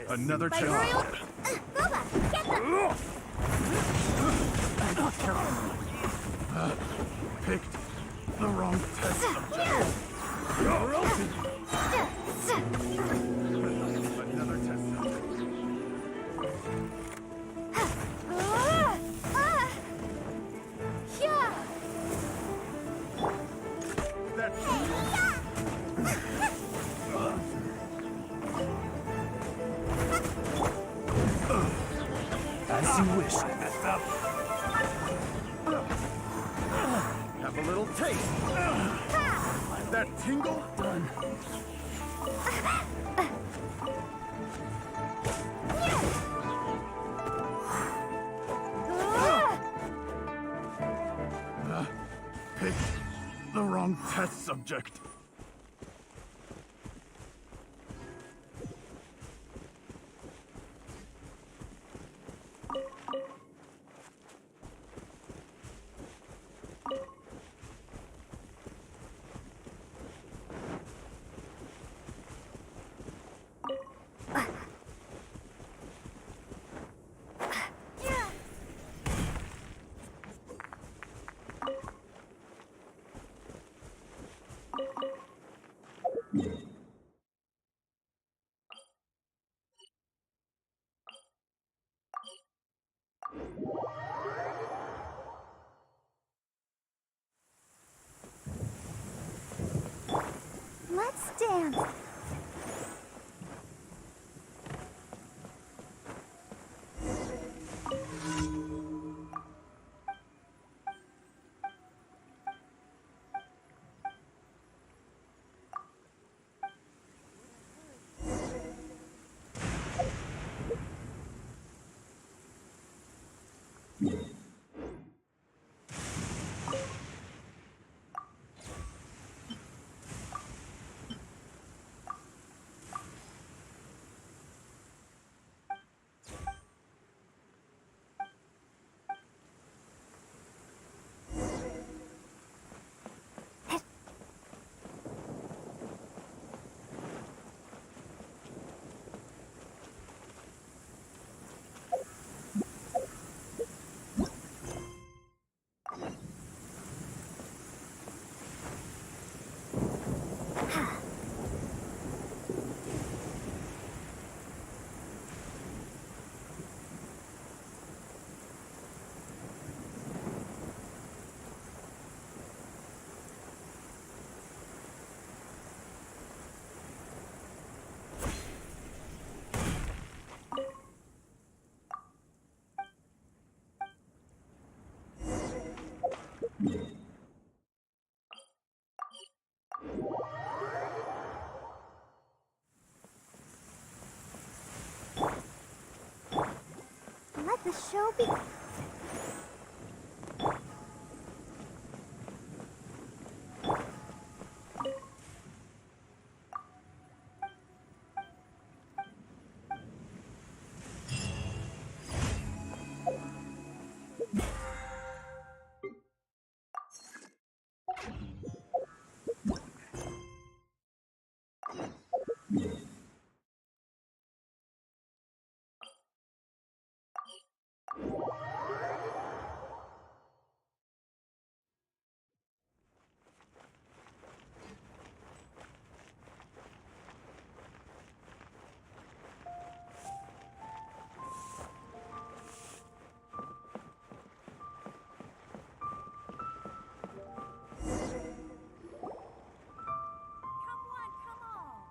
Another challenge. Picked the wrong test subject. Another test subject. As you wish. I messed up. Have a little taste. That tingle? Done. Picked the wrong test subject. dance. Let the show be.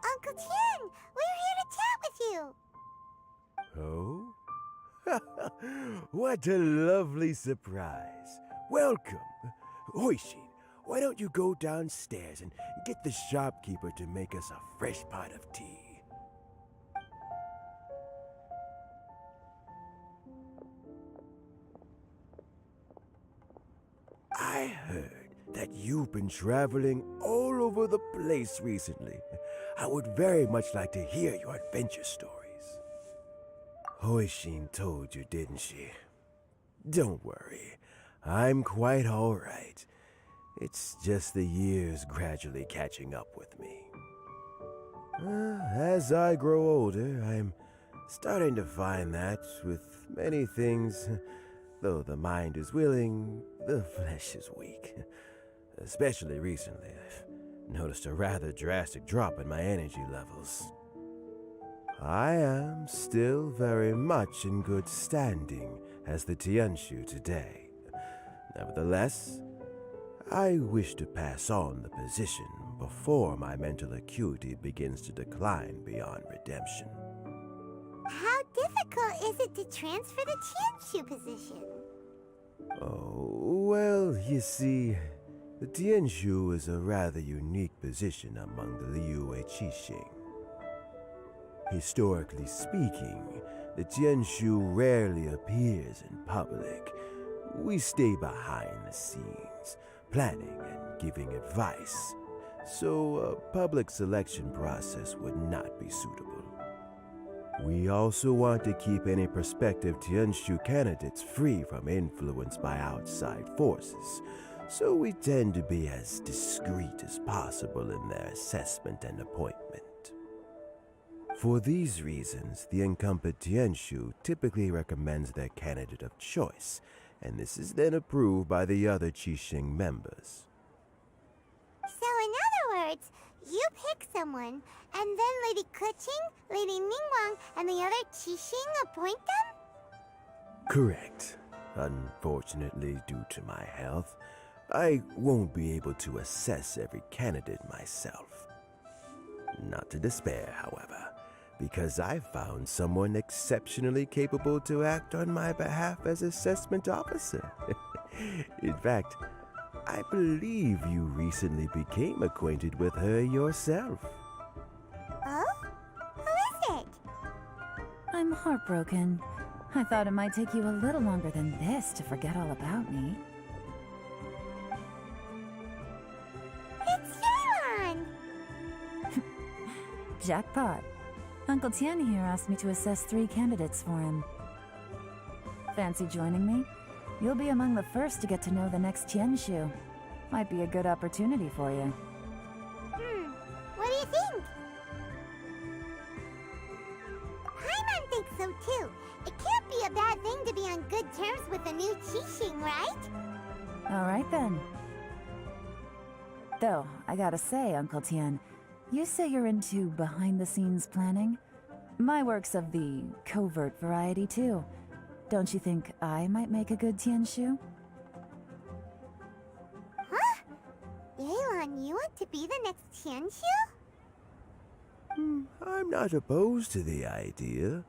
Uncle Tien, we're here to chat with you. Oh? What a lovely surprise. Welcome. Hoishin, why don't you go downstairs and get the shopkeeper to make us a fresh pot of tea? I heard that you've been traveling all over the place recently. I would very much like to hear your adventure stories. Hoishin told you, didn't she? Don't worry, I'm quite all right. It's just the years gradually catching up with me. As I grow older, I'm starting to find that with many things, though the mind is willing, the flesh is weak. Especially recently, I've noticed a rather drastic drop in my energy levels. I am still very much in good standing as the Tianshu today. Nevertheless, I wish to pass on the position before my mental acuity begins to decline beyond redemption. How difficult is it to transfer the Tianshu position? Oh, well, you see, the Tianshu is a rather unique position among the Liyue Qixing. Historically speaking, the Tianshu rarely appears in public. We stay behind the scenes, planning and giving advice, so a public selection process would not be suitable. We also want to keep any prospective Tianshu candidates free from influence by outside forces, so we tend to be as discreet as possible in their assessment and appointment. For these reasons, the incumbent Tianshu typically recommends their candidate of choice, and this is then approved by the other Qixing members. So in other words, you pick someone, and then Lady Keqing, Lady Ningguang, and the other Qixing appoint them? Correct. Unfortunately, due to my health, I won't be able to assess every candidate myself. Not to despair, however, because I found someone exceptionally capable to act on my behalf as assessment officer. In fact, I believe you recently became acquainted with her yourself. Oh? Who is it? I'm heartbroken. I thought it might take you a little longer than this to forget all about me. It's Shaylon! Jackpot. Uncle Tien here asked me to assess 3 candidates for him. Fancy joining me? You'll be among the first to get to know the next Tianshu. Might be a good opportunity for you. What do you think? Paimon thinks so too. It can't be a bad thing to be on good terms with a new Qixing, right? Alright then. Though, I gotta say, Uncle Tien, you say you're into behind-the-scenes planning? My work's of the covert variety too. Don't you think I might make a good Tianshu? Huh? Yelan, you want to be the next Tianshu? I'm not opposed to the idea,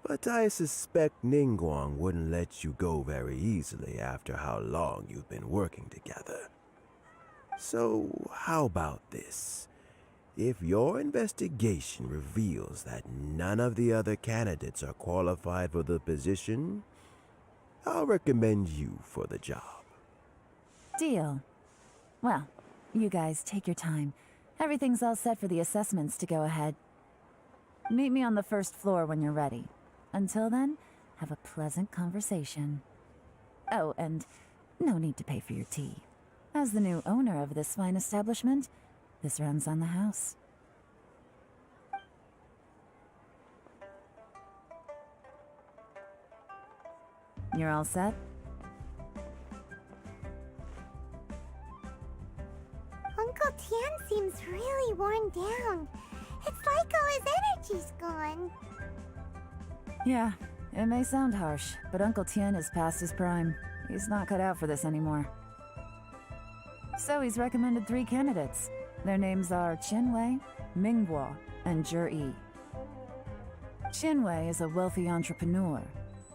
but I suspect Ningguang wouldn't let you go very easily after how long you've been working together. So, how about this? If your investigation reveals that none of the other candidates are qualified for the position, I'll recommend you for the job. Deal. Well, you guys take your time. Everything's all set for the assessments to go ahead. Meet me on the first floor when you're ready. Until then, have a pleasant conversation. Oh, and no need to pay for your tea. As the new owner of this fine establishment, this runs on the house. You're all set? Uncle Tien seems really worn down. It's like all his energy's gone. Yeah, it may sound harsh, but Uncle Tien is past his prime. He's not cut out for this anymore. So he's recommended 3 candidates. Their names are Qinwei, Mingguo, and Zhi. Qinwei is a wealthy entrepreneur.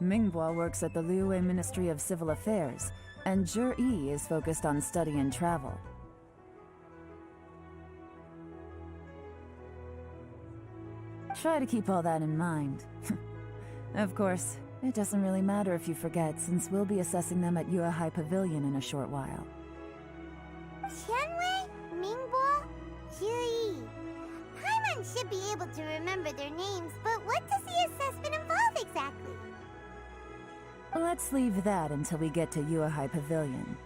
Mingguo works at the Liyue Ministry of Civil Affairs, and Zhi is focused on study and travel. Try to keep all that in mind. Of course, it doesn't really matter if you forget, since we'll be assessing them at Yuehai Pavilion in a short while. Qianwei, Mingguo, Zhi. Paimon should be able to remember their names, but what does the assessment involve exactly? Let's leave that until we get to Yuehai Pavilion.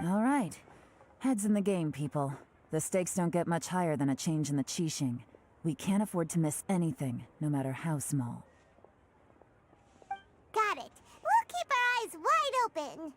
All right. Heads in the game, people. The stakes don't get much higher than a change in the Qixing. We can't afford to miss anything, no matter how small. Got it. We'll keep our eyes wide open.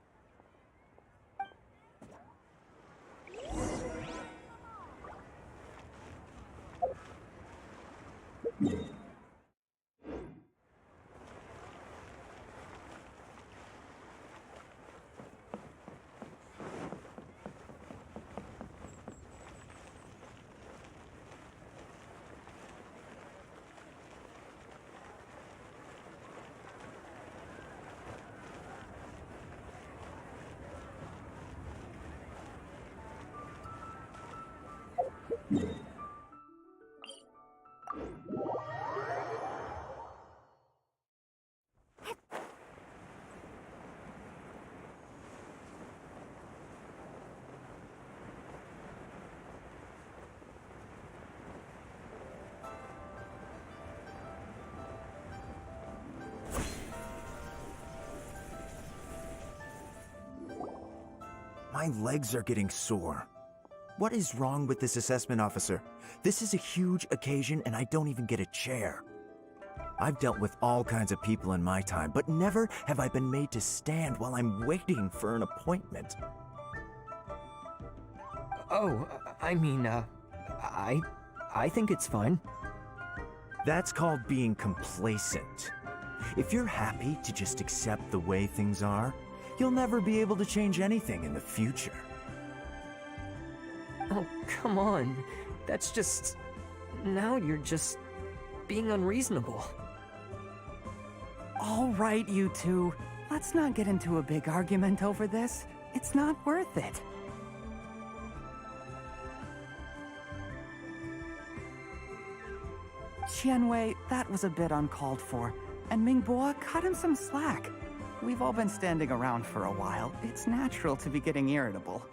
My legs are getting sore. What is wrong with this assessment officer? This is a huge occasion and I don't even get a chair. I've dealt with all kinds of people in my time, but never have I been made to stand while I'm waiting for an appointment. Oh, I mean, I think it's fine. That's called being complacent. If you're happy to just accept the way things are, you'll never be able to change anything in the future. Oh, come on. That's just... Now you're just... being unreasonable. All right, you two. Let's not get into a big argument over this. It's not worth it. Qianwei, that was a bit uncalled for. And Mingbo, cut him some slack. We've all been standing around for a while. It's natural to be getting irritable.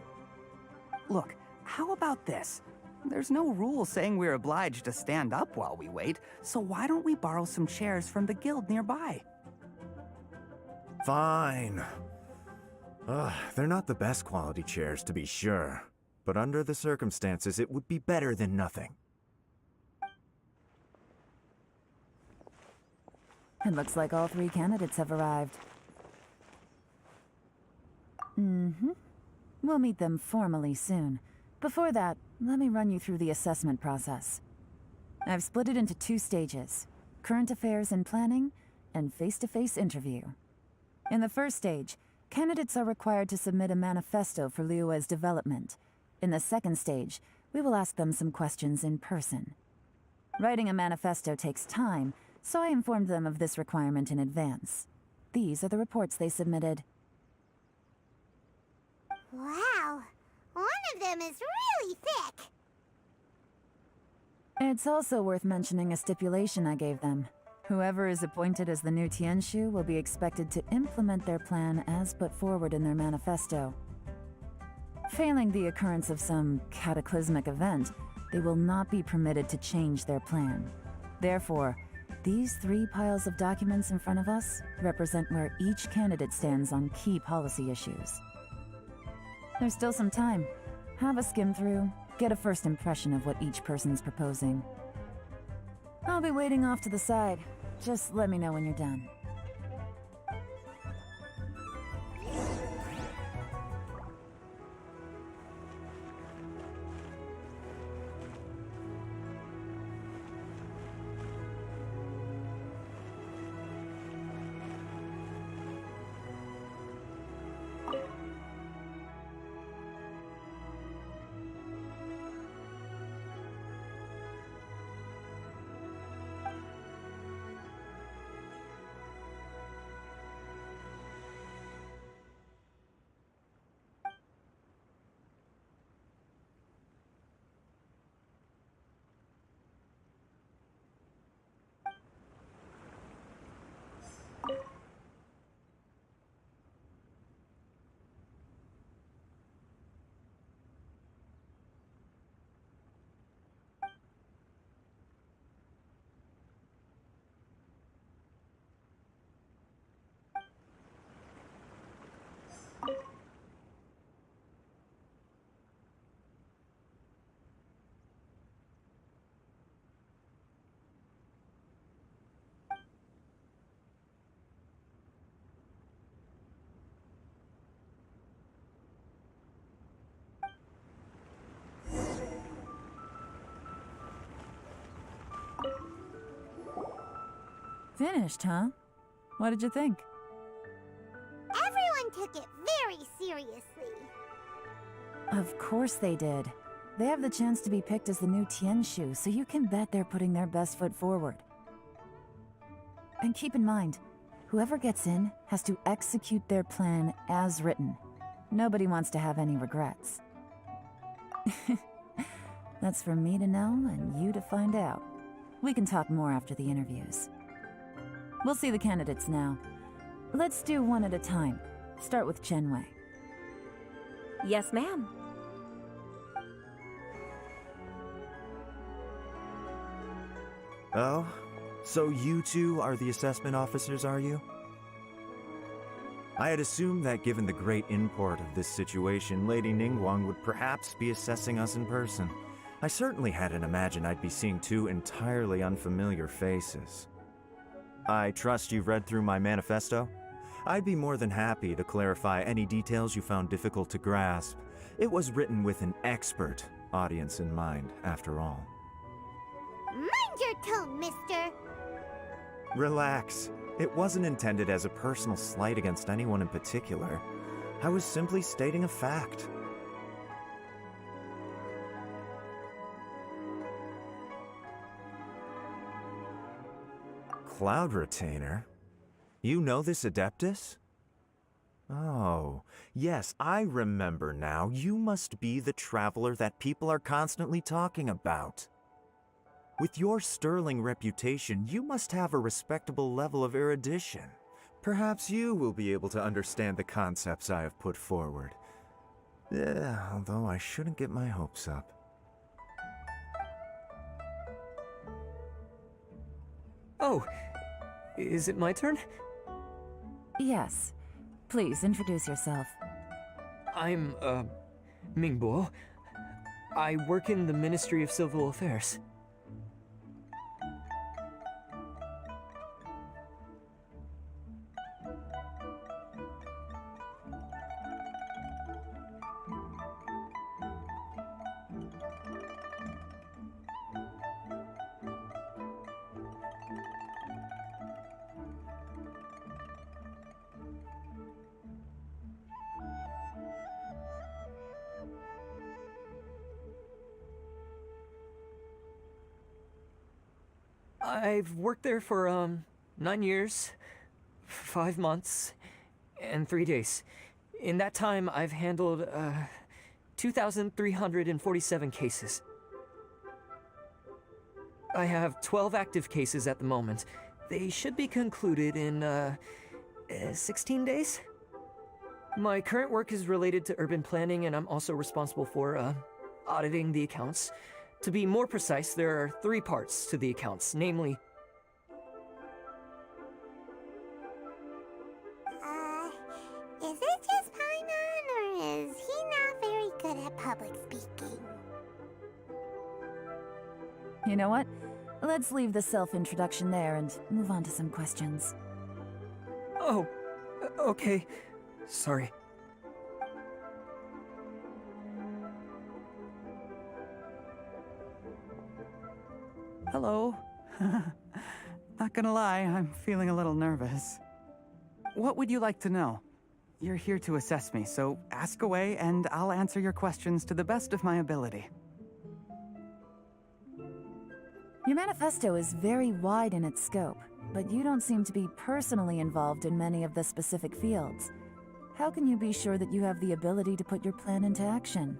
Look, how about this? There's no rule saying we're obliged to stand up while we wait, so why don't we borrow some chairs from the guild nearby? Fine. They're not the best quality chairs, to be sure. But under the circumstances, it would be better than nothing. It looks like all 3 candidates have arrived. We'll meet them formally soon. Before that, let me run you through the assessment process. I've split it into 2 stages: current affairs and planning, and face-to-face interview. In the first stage, candidates are required to submit a manifesto for Liyue's development. In the second stage, we will ask them some questions in person. Writing a manifesto takes time, so I informed them of this requirement in advance. These are the reports they submitted. Wow, one of them is really thick. It's also worth mentioning a stipulation I gave them. Whoever is appointed as the new Tianshu will be expected to implement their plan as put forward in their manifesto. Failing the occurrence of some cataclysmic event, they will not be permitted to change their plan. Therefore, these 3 piles of documents in front of us represent where each candidate stands on key policy issues. There's still some time. Have a skim through, get a first impression of what each person's proposing. I'll be waiting off to the side. Just let me know when you're done. Finished, huh? What did you think? Everyone took it very seriously. Of course they did. They have the chance to be picked as the new Tianshu, so you can bet they're putting their best foot forward. And keep in mind, whoever gets in has to execute their plan as written. Nobody wants to have any regrets. That's for me to know and you to find out. We can talk more after the interviews. We'll see the candidates now. Let's do one at a time. Start with Chenwei. Yes, ma'am. Oh? So you two are the assessment officers, are you? I had assumed that given the great import of this situation, Lady Ningguang would perhaps be assessing us in person. I certainly hadn't imagined I'd be seeing 2 entirely unfamiliar faces. I trust you've read through my manifesto? I'd be more than happy to clarify any details you found difficult to grasp. It was written with an expert audience in mind, after all. Mind your tone, mister. Relax. It wasn't intended as a personal slight against anyone in particular. I was simply stating a fact. cloud retainer? You know this Adeptus? Oh, yes, I remember now. You must be the traveler that people are constantly talking about. With your sterling reputation, you must have a respectable level of erudition. Perhaps you will be able to understand the concepts I have put forward. Although I shouldn't get my hopes up. Oh, is it my turn? Yes. Please introduce yourself. I'm, Mingbo. I work in the Ministry of Civil Affairs. I've worked there for, 9 years, 5 months, and 3 days. In that time, I've handled, 2,347 cases. I have 12 active cases at the moment. They should be concluded in, 16 days? My current work is related to urban planning, and I'm also responsible for, auditing the accounts. To be more precise, there are 3 parts to the accounts, namely... Is it just Paimon, or is he not very good at public speaking? You know what? Let's leave the self-introduction there and move on to some questions. Oh, okay. Sorry. Hello. Not gonna lie, I'm feeling a little nervous. What would you like to know? You're here to assess me, so ask away and I'll answer your questions to the best of my ability. Your manifesto is very wide in its scope, but you don't seem to be personally involved in many of the specific fields. How can you be sure that you have the ability to put your plan into action?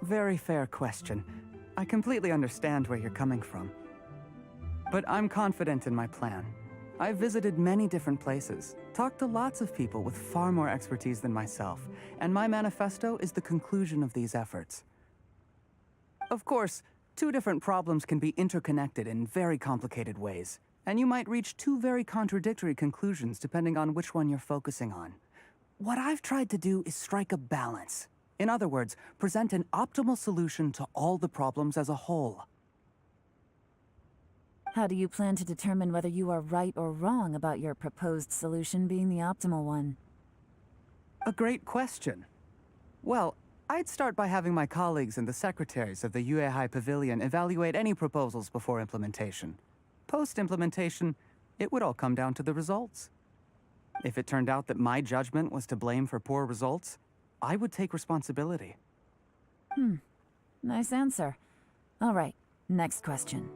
Very fair question. I completely understand where you're coming from. But I'm confident in my plan. I've visited many different places, talked to lots of people with far more expertise than myself, and my manifesto is the conclusion of these efforts. Of course, 2 different problems can be interconnected in very complicated ways, and you might reach 2 very contradictory conclusions depending on which one you're focusing on. What I've tried to do is strike a balance. In other words, present an optimal solution to all the problems as a whole. How do you plan to determine whether you are right or wrong about your proposed solution being the optimal one? A great question. Well, I'd start by having my colleagues and the secretaries of the Yuehai Pavilion evaluate any proposals before implementation. Post-implementation, it would all come down to the results. If it turned out that my judgment was to blame for poor results, I would take responsibility. Nice answer. All right, next question.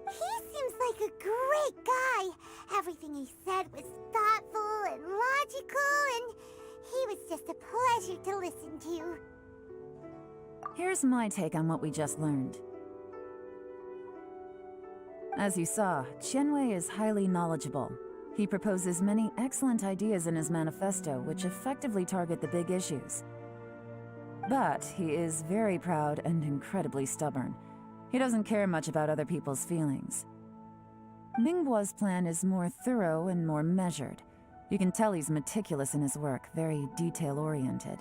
He seems like a great guy. Everything he said was thoughtful and logical, and he was just a pleasure to listen to. Here's my take on what we just learned. As you saw, Qianwei is highly knowledgeable. He proposes many excellent ideas in his manifesto which effectively target the big issues. But he is very proud and incredibly stubborn. He doesn't care much about other people's feelings. Mingbo's plan is more thorough and more measured. You can tell he's meticulous in his work, very detail-oriented.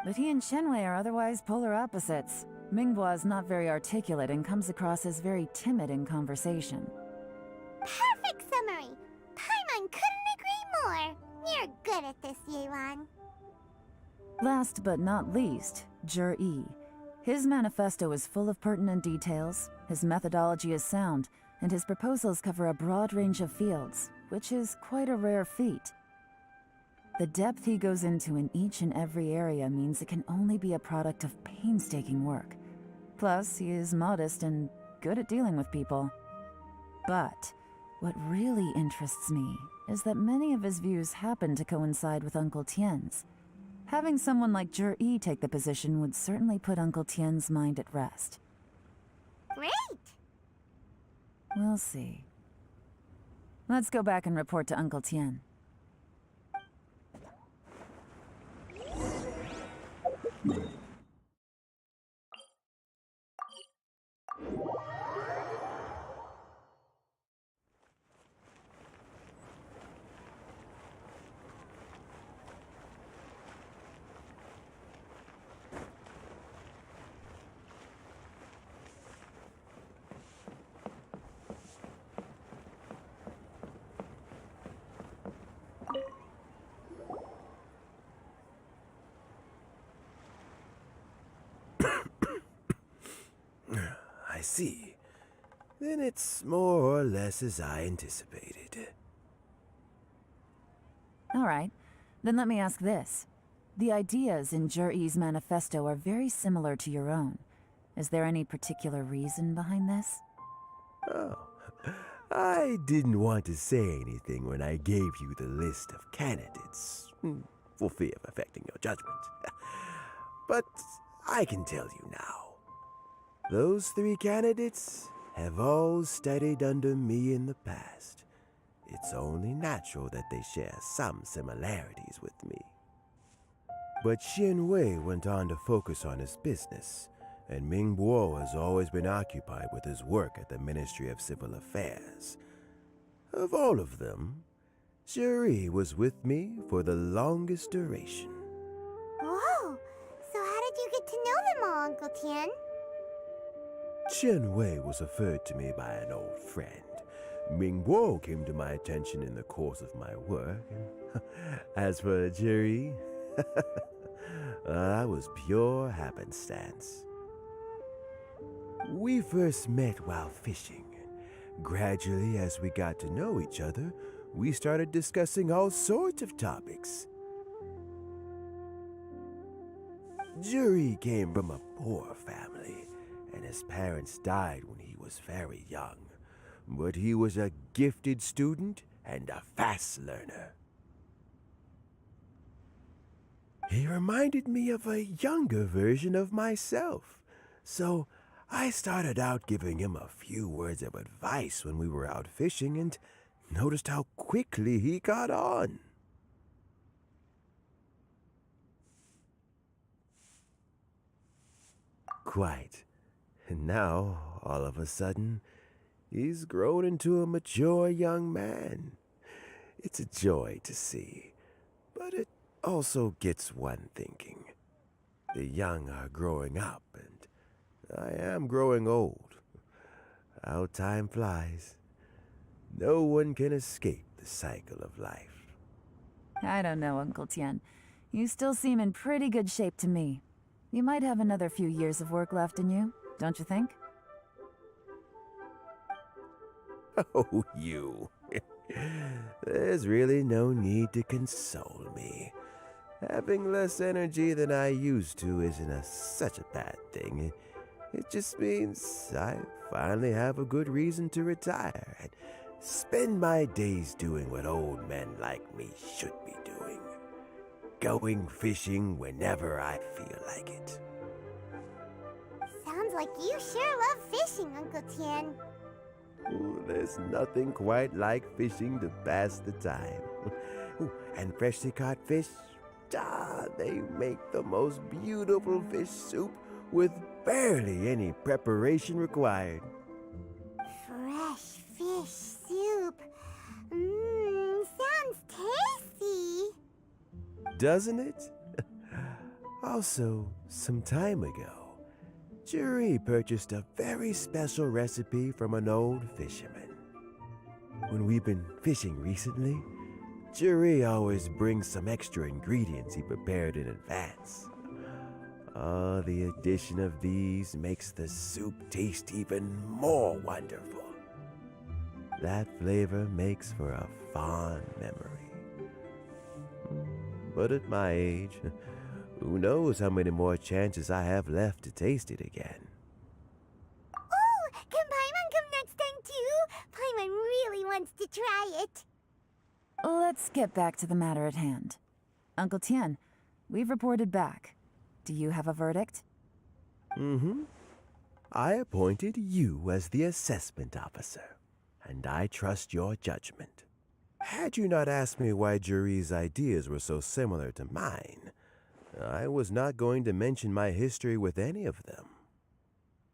But he and Qianwei are otherwise polar opposites. Mingbo is not very articulate and comes across as very timid in conversation. Perfect summary! Paimon couldn't agree more! You're good at this, Yelan. Last but not least, Jur-E. His manifesto is full of pertinent details, his methodology is sound, and his proposals cover a broad range of fields, which is quite a rare feat. The depth he goes into in each and every area means it can only be a product of painstaking work. Plus, he is modest and good at dealing with people. But what really interests me is that many of his views happen to coincide with Uncle Tien's. Having someone like Jur-E take the position would certainly put Uncle Tien's mind at rest. Great! We'll see. Let's go back and report to Uncle Tien. I see. Then it's more or less as I anticipated. All right, then let me ask this. The ideas in Jur-E's manifesto are very similar to your own. Is there any particular reason behind this? Oh, I didn't want to say anything when I gave you the list of candidates, for fear of affecting your judgment. But I can tell you now. Those 3 candidates have all studied under me in the past. It's only natural that they share some similarities with me. But Xin Wei went on to focus on his business, and Ming Bo has always been occupied with his work at the Ministry of Civil Affairs. Of all of them, Juri was with me for the longest duration. Whoa! So how did you get to know them all, Uncle Tien? Chen Wei was referred to me by an old friend. Ming Bo came to my attention in the course of my work. And as for Jerry, that was pure happenstance. We first met while fishing. Gradually, as we got to know each other, we started discussing all sorts of topics. Jerry came from a poor family, and his parents died when he was very young. But he was a gifted student and a fast learner. He reminded me of a younger version of myself, so I started out giving him a few words of advice when we were out fishing and noticed how quickly he caught on. Quite. And now, all of a sudden, he's grown into a mature young man. It's a joy to see, but it also gets one thinking. The young are growing up, and I am growing old. How time flies. No one can escape the cycle of life. I don't know, Uncle Tien. You still seem in pretty good shape to me. You might have another few years of work left in you, don't you think? Oh, you. There's really no need to console me. Having less energy than I used to isn't such a bad thing. It just means I finally have a good reason to retire and spend my days doing what old men like me should be doing. Going fishing whenever I feel like it. Sounds like you sure love fishing, Uncle Tien. Ooh, there's nothing quite like fishing to pass the time. Ooh, and freshly caught fish, they make the most beautiful fish soup with barely any preparation required. Fresh fish soup. Sounds tasty. Doesn't it? Also, some time ago, Jerry purchased a very special recipe from an old fisherman. When we've been fishing recently, Jerry always brings some extra ingredients he prepared in advance. Oh, the addition of these makes the soup taste even more wonderful. That flavor makes for a fond memory. But at my age, who knows how many more chances I have left to taste it again. try it. Let's get back to the matter at hand. Uncle Tien, we've reported back. Do you have a verdict? Mm-hmm. I appointed you as the assessment officer, and I trust your judgment. Had you not asked me why Juri's ideas were so similar to mine, I was not going to mention my history with any of them.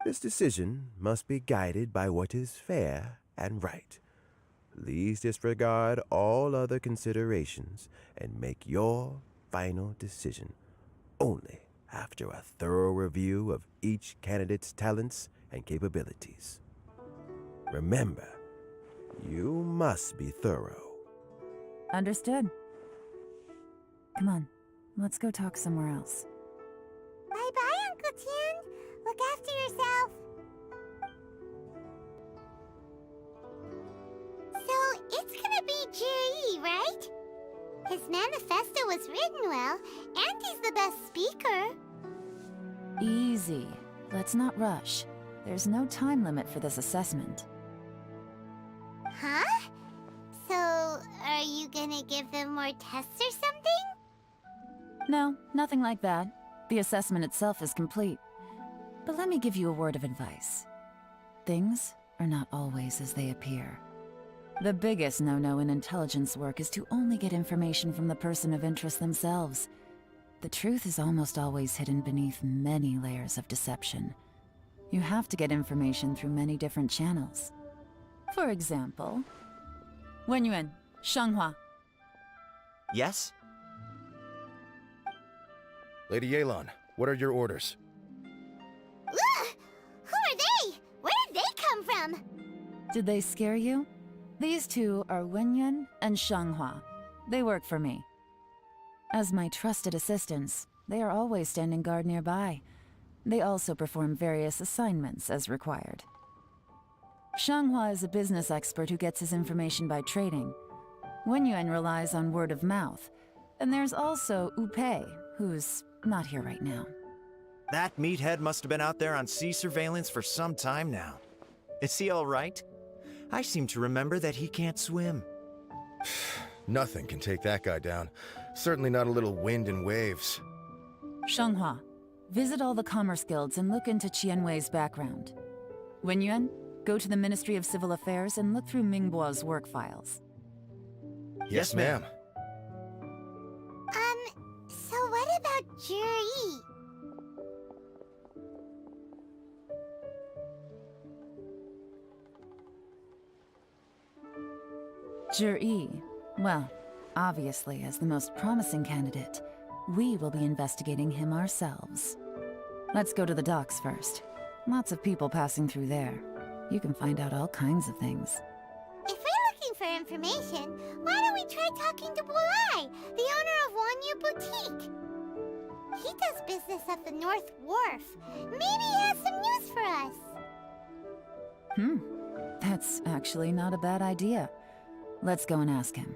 This decision must be guided by what is fair and right. Please disregard all other considerations and make your final decision only after a thorough review of each candidate's talents and capabilities. Remember, you must be thorough. Understood. Come on, let's go talk somewhere else. Bye-bye, Uncle Tien. Look after yourself. So, it's gonna be Jiri, right? His manifesto was written well, and he's the best speaker. Easy. Let's not rush. There's no time limit for this assessment. Huh? So, are you gonna give them more tests or something? No, nothing like that. The assessment itself is complete. But let me give you a word of advice. Things are not always as they appear. The biggest no-no in intelligence work is to only get information from the person of interest themselves. The truth is almost always hidden beneath many layers of deception. You have to get information through many different channels. For example, Wenyuan, Shanghua. Yes? Lady Yelan, what are your orders? Ugh! Who are they? Where did they come from? Did they scare you? These two are Wenyuan and Shanghua. They work for me. As my trusted assistants, they are always standing guard nearby. They also perform various assignments as required. Shanghua is a business expert who gets his information by trading. Wenyuan relies on word of mouth. And there's also Upei, who's not here right now. That meathead must have been out there on sea surveillance for some time now. Is he all right? I seem to remember that he can't swim. Nothing can take that guy down. Certainly not a little wind and waves. Shanghua, visit all the commerce guilds and look into Qianwei's background. Wenyuan, go to the Ministry of Civil Affairs and look through Mingbo's work files. Yes, ma'am. So what about Jiri? Jiri, well, obviously as the most promising candidate, we will be investigating him ourselves. Let's go to the docks first. Lots of people passing through there. You can find out all kinds of things. If we're looking for information, why don't we try talking to Bulai, the owner of Wanyu Boutique? He does business at the North Wharf. Maybe he has some news for us. That's actually not a bad idea. Let's go and ask him.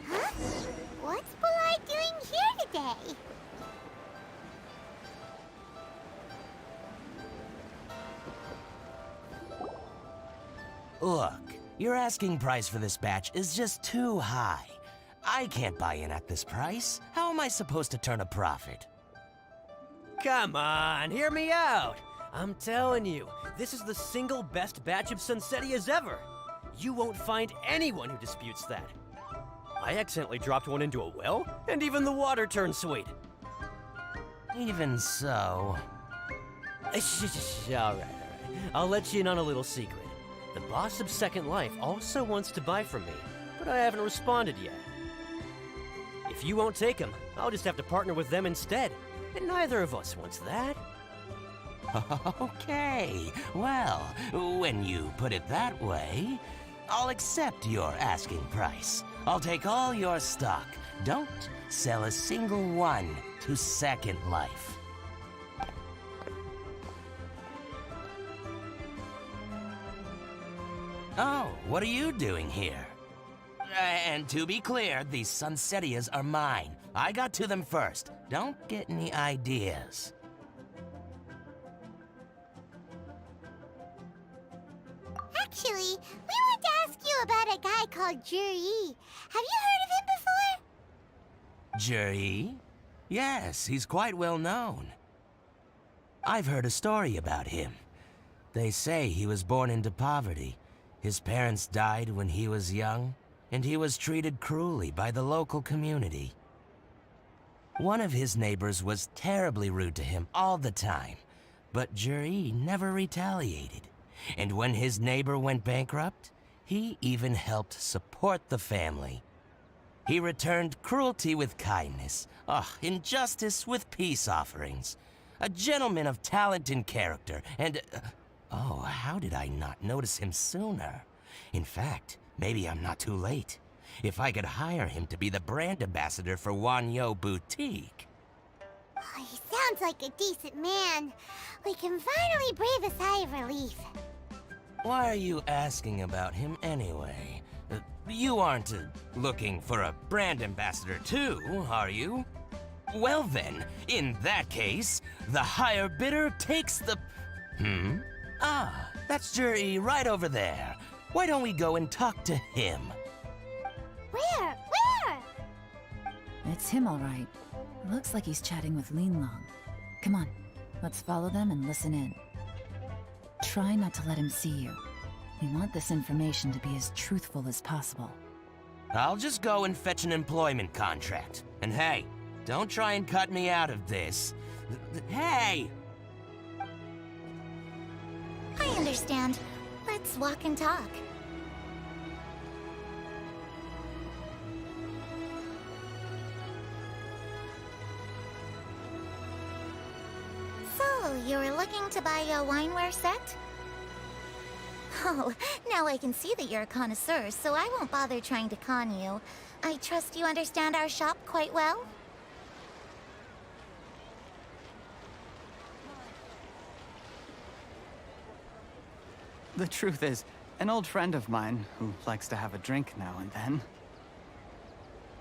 Huh? What's Bulai doing here today? Look, your asking price for this batch is just too high. I can't buy in at this price. How am I supposed to turn a profit? Come on, hear me out. I'm telling you, this is the single best batch of Sunsetias ever. You won't find anyone who disputes that. I accidentally dropped one into a well, and even the water turned sweet. Even so... All right. I'll let you in on a little secret. The boss of Second Life also wants to buy from me, but I haven't responded yet. If you won't take him, I'll just have to partner with them instead, and neither of us wants that. Okay, well, when you put it that way, I'll accept your asking price. I'll take all your stock. Don't sell a single one to Second Life. Oh, what are you doing here? And to be clear, these Sunsettias are mine. I got to them first. Don't get any ideas. Actually, we want to ask you about a guy called Juri. Have you heard of him before? Juri? Yes, he's quite well known. I've heard a story about him. They say he was born into poverty. His parents died when he was young, and he was treated cruelly by the local community. One of his neighbors was terribly rude to him all the time, but Juri never retaliated. And when his neighbor went bankrupt, he even helped support the family. He returned cruelty with kindness, injustice with peace offerings. A gentleman of talent and character, and... oh, how did I not notice him sooner? In fact, maybe I'm not too late. If I could hire him to be the brand ambassador for Wanyo Boutique. Oh, he sounds like a decent man. We can finally breathe a sigh of relief. Why are you asking about him anyway? You aren't looking for a brand ambassador too, are you? Well then, in that case, the higher bidder takes the... Ah, that's Juri right over there. Why don't we go and talk to him? Where? It's him, all right. Looks like he's chatting with Lean Long. Come on, let's follow them and listen in. Try not to let him see you. We want this information to be as truthful as possible. I'll just go and fetch an employment contract. And hey, don't try and cut me out of this. Hey! I understand. Let's walk and talk. So, you were looking to buy a wineware set? Oh, now I can see that you're a connoisseur, so I won't bother trying to con you. I trust you understand our shop quite well? The truth is, an old friend of mine, who likes to have a drink now and then,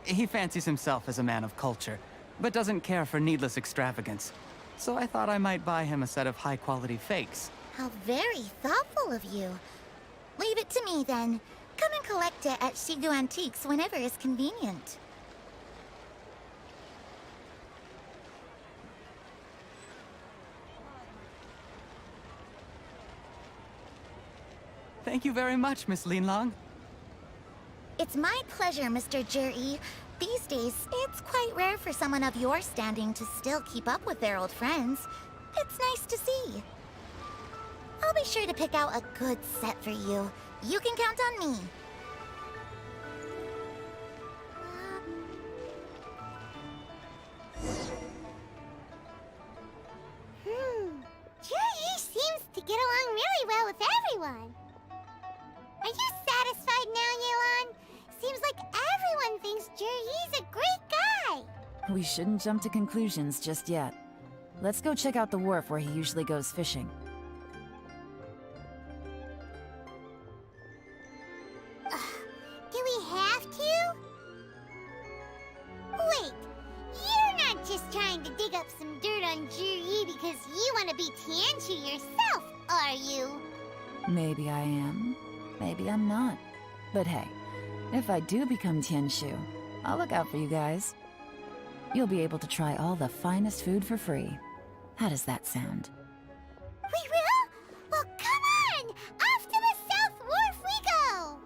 he fancies himself as a man of culture, but doesn't care for needless extravagance. So I thought I might buy him a set of high-quality fakes. How very thoughtful of you. Leave it to me, then. Come and collect it at Shigu Antiques whenever is convenient. Thank you very much, Miss Linlong. It's my pleasure, Mr. Juri. These days, it's quite rare for someone of your standing to still keep up with their old friends. It's nice to see. I'll be sure to pick out a good set for you. You can count on me. Juri seems to get along really well with everyone. Are you satisfied now, Yelan? Seems like everyone thinks Juri's a great guy. We shouldn't jump to conclusions just yet. Let's go check out the wharf where he usually goes fishing. Do we have to? Wait, you're not just trying to dig up some dirt on Juri because you want to be Tianchu yourself, are you? Maybe I am. Maybe I'm not. But hey, if I do become Tianshu, I'll look out for you guys. You'll be able to try all the finest food for free. How does that sound? We will? Well, come on! Off to the South Wharf we go!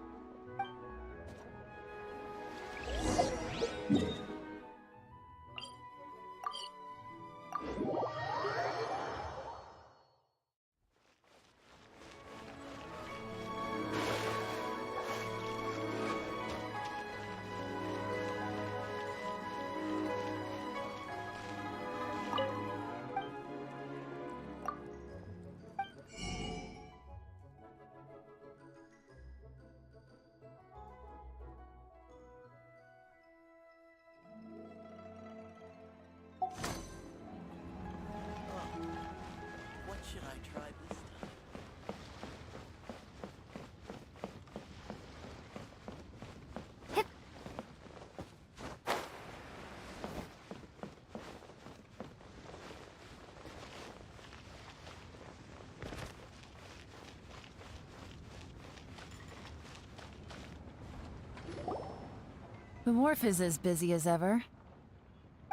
The wharf is as busy as ever.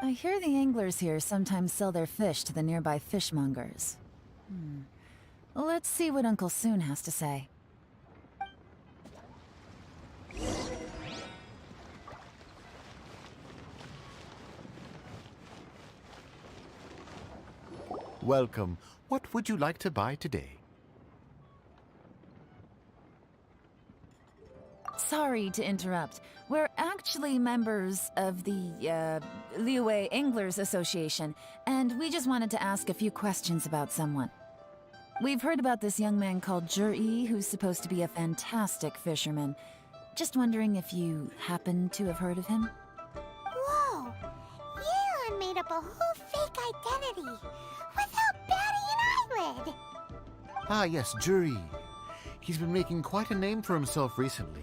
I hear the anglers here sometimes sell their fish to the nearby fishmongers. Let's see what Uncle Soon has to say. Welcome. What would you like to buy today? Sorry to interrupt. We're actually members of the, Liyue Anglers Association, and we just wanted to ask a few questions about someone. We've heard about this young man called Zhi, who's supposed to be a fantastic fisherman. Just wondering if you happen to have heard of him? Whoa! Yeon made up a whole fake identity without batting an eyelid! Ah, yes, Jury. He's been making quite a name for himself recently.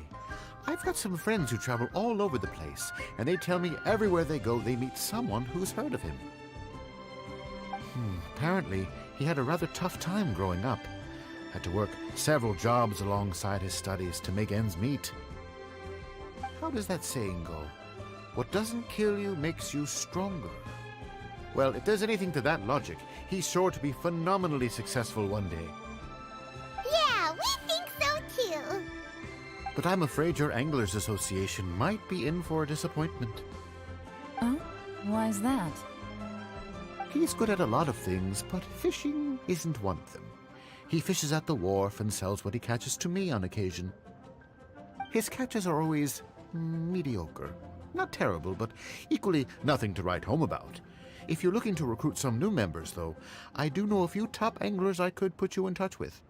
I've got some friends who travel all over the place, and they tell me everywhere they go they meet someone who's heard of him. Apparently, he had a rather tough time growing up. Had to work several jobs alongside his studies to make ends meet. How does that saying go? What doesn't kill you makes you stronger. Well, if there's anything to that logic, he's sure to be phenomenally successful one day. Yeah, we think so too! But I'm afraid your Anglers Association might be in for a disappointment. Oh? Why's that? He's good at a lot of things, but fishing isn't one of them. He fishes at the wharf and sells what he catches to me on occasion. His catches are always mediocre. Not terrible, but equally nothing to write home about. If you're looking to recruit some new members, though, I do know a few top anglers I could put you in touch with.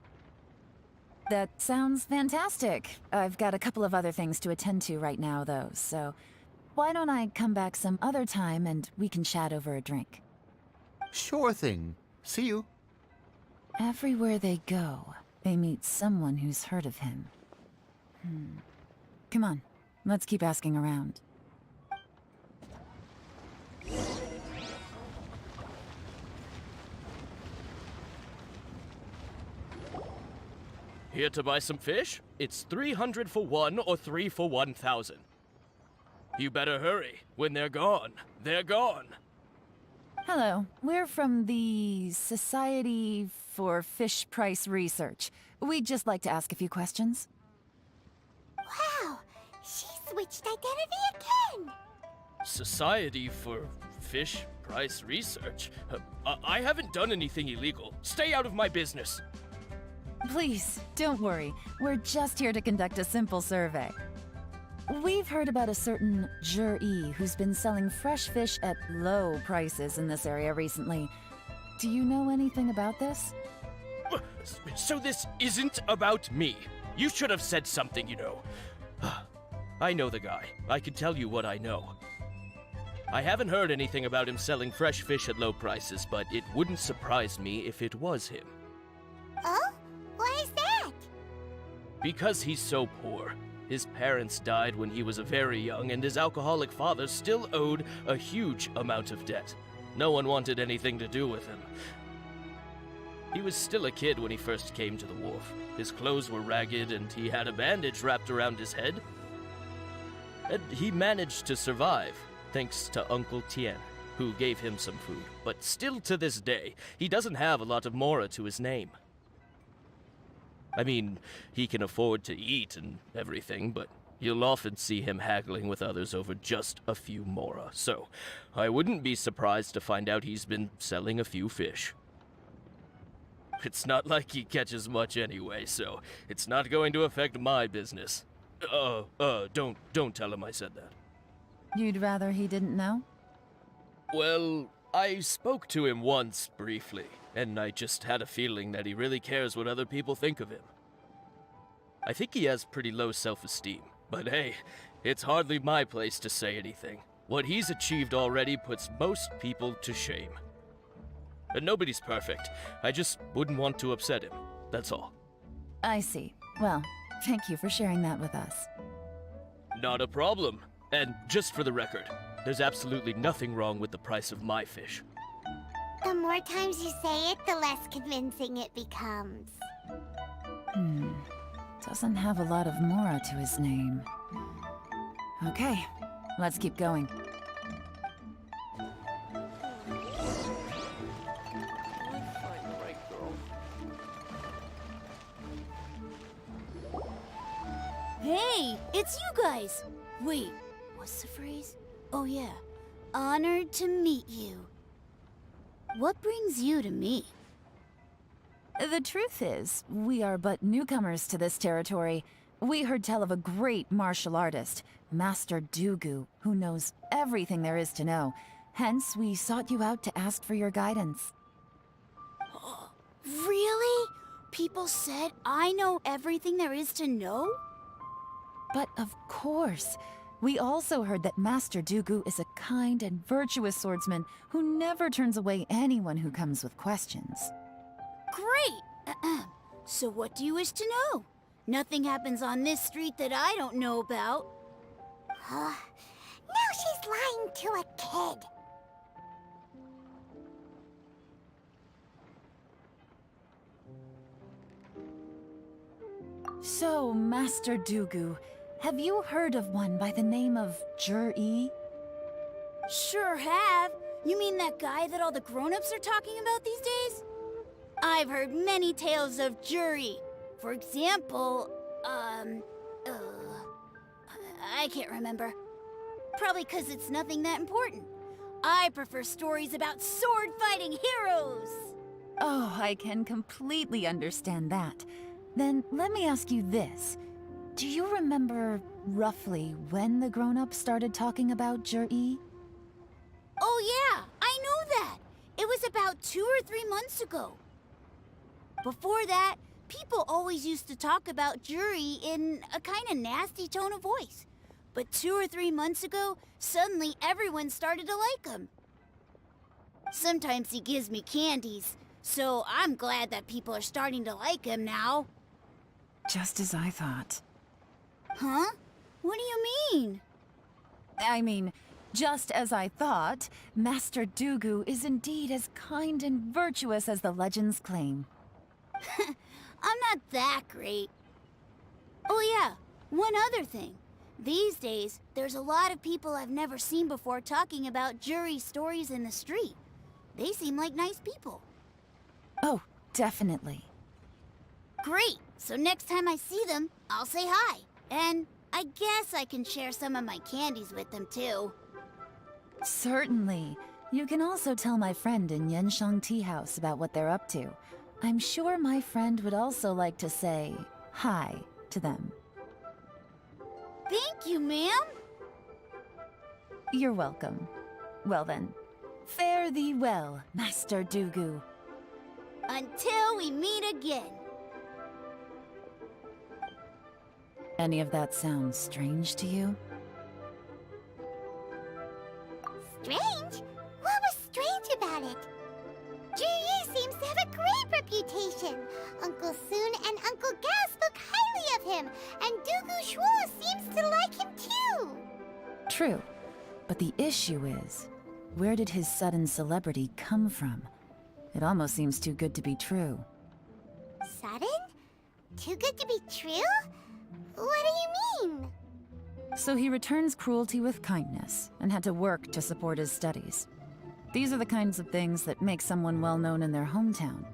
That sounds fantastic. I've got a couple of other things to attend to right now, though, so why don't I come back some other time and we can chat over a drink? Sure thing. See you. Everywhere they go, they meet someone who's heard of him. Come on, let's keep asking around. Here to buy some fish? It's 300 for one or 3 for 1,000. You better hurry. When they're gone, they're gone. Hello, we're from the Society for Fish Price Research. We'd just like to ask a few questions. Wow! She switched identity again! Society for Fish Price Research? I haven't done anything illegal. Stay out of my business. Please, don't worry. We're just here to conduct a simple survey. We've heard about a certain Zhi who's been selling fresh fish at low prices in this area recently. Do you know anything about this? So this isn't about me. You should have said something, you know. I know the guy. I can tell you what I know. I haven't heard anything about him selling fresh fish at low prices, but it wouldn't surprise me if it was him. Oh? Why is that? Because he's so poor. His parents died when he was very young, and his alcoholic father still owed a huge amount of debt. No one wanted anything to do with him. He was still a kid when he first came to the wharf. His clothes were ragged, and he had a bandage wrapped around his head. And he managed to survive, thanks to Uncle Tien, who gave him some food. But still to this day, he doesn't have a lot of mora to his name. I mean, he can afford to eat and everything, but you'll often see him haggling with others over just a few mora, so I wouldn't be surprised to find out he's been selling a few fish. It's not like he catches much anyway, so it's not going to affect my business. Don't tell him I said that. You'd rather he didn't know? Well, I spoke to him once, briefly, and I just had a feeling that he really cares what other people think of him. I think he has pretty low self-esteem, but hey, it's hardly my place to say anything. What he's achieved already puts most people to shame. And nobody's perfect. I just wouldn't want to upset him, that's all. I see. Well, thank you for sharing that with us. Not a problem. And just for the record, there's absolutely nothing wrong with the price of my fish. The more times you say it, the less convincing it becomes. Doesn't have a lot of mora to his name. Okay, Let's keep going. Hey, it's you guys! Wait, what's the phrase? Oh yeah, honored to meet you. What brings you to me? The truth is, we are but newcomers to this territory. We heard tell of a great martial artist, Master Dugu, who knows everything there is to know. Hence, we sought you out to ask for your guidance. Really? People said I know everything there is to know? But of course, we also heard that Master Dugu is a kind and virtuous swordsman who never turns away anyone who comes with questions. Great! So what do you wish to know? Nothing happens on this street that I don't know about. Now she's lying to a kid. So, Master Dugu, have you heard of one by the name of Jur-E? Sure have. You mean that guy that all the grown-ups are talking about these days? I've heard many tales of Juri. For example, I can't remember. Probably 'cause it's nothing that important. I prefer stories about sword-fighting heroes. Oh, I can completely understand that. Then let me ask you this. Do you remember roughly when the grown-ups started talking about Jur-E? Oh yeah, I know that. It was about 2 or 3 months ago. Before that, people always used to talk about Juri in a kind of nasty tone of voice. But 2 or 3 months ago, suddenly everyone started to like him. Sometimes he gives me candies, so I'm glad that people are starting to like him now. Just as I thought. Huh? What do you mean? I mean, just as I thought, Master Dugu is indeed as kind and virtuous as the legends claim. I'm not that great. Oh yeah, one other thing. These days, there's a lot of people I've never seen before talking about Juri stories in the street. They seem like nice people. Oh, definitely. Great! So next time I see them, I'll say hi. And I guess I can share some of my candies with them too. Certainly. You can also tell my friend in Yenshang Tea House about what they're up to. I'm sure my friend would also like to say hi to them. Thank you, ma'am. You're welcome. Well then, fare thee well, Master Dugu. Until we meet again. Any of that sound strange to you? Strange? What was strange about it? Juri seems to have a great reputation. Uncle Soon and Uncle Gao spoke highly of him, and Dugu Shuo seems to like him too. True. But the issue is, where did his sudden celebrity come from? It almost seems too good to be true. Sudden? Too good to be true? What do you mean? So he returns cruelty with kindness, and had to work to support his studies. These are the kinds of things that make someone well known in their hometown.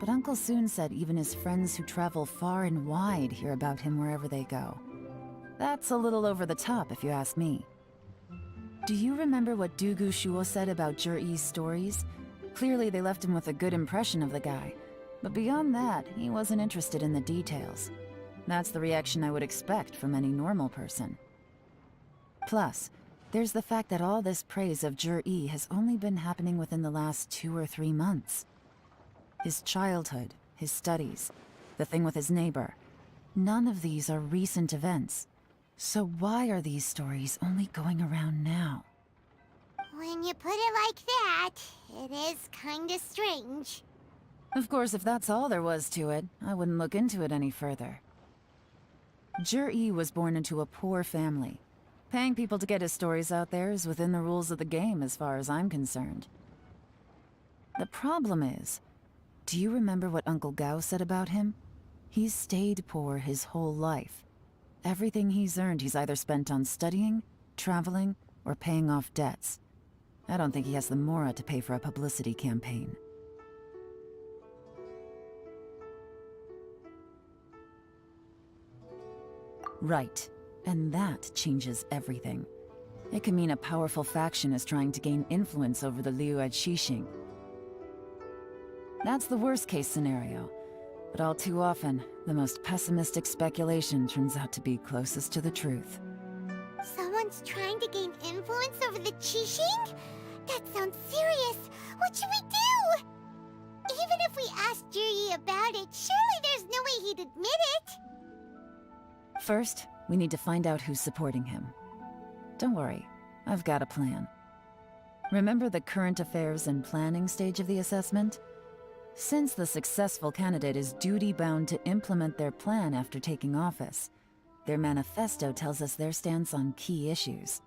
But Uncle Soon said even his friends who travel far and wide hear about him wherever they go. That's a little over the top, if you ask me. Do you remember what Dugu Shuo said about Jur-E's stories? Clearly they left him with a good impression of the guy. But beyond that, he wasn't interested in the details. That's the reaction I would expect from any normal person. Plus, there's the fact that all this praise of Jur-E has only been happening within the last 2 or 3 months. His childhood, his studies, the thing with his neighbor. None of these are recent events. So why are these stories only going around now? When you put it like that, it is kinda strange. Of course, if that's all there was to it, I wouldn't look into it any further. Jur-E was born into a poor family. Paying people to get his stories out there is within the rules of the game as far as I'm concerned. The problem is, do you remember what Uncle Gao said about him? He's stayed poor his whole life. Everything he's earned he's either spent on studying, traveling or paying off debts. I don't think he has the mora to pay for a publicity campaign. Right. And that changes everything. It could mean a powerful faction is trying to gain influence over the Liu at Xixing. That's the worst-case scenario. But all too often, the most pessimistic speculation turns out to be closest to the truth. Someone's trying to gain influence over the Qixing? That sounds serious. What should we do? Even if we asked Jiri about it, surely there's no way he'd admit it. First, we need to find out who's supporting him. Don't worry, I've got a plan. Remember the current affairs and planning stage of the assessment? Since the successful candidate is duty-bound to implement their plan after taking office, their manifesto tells us their stance on key issues.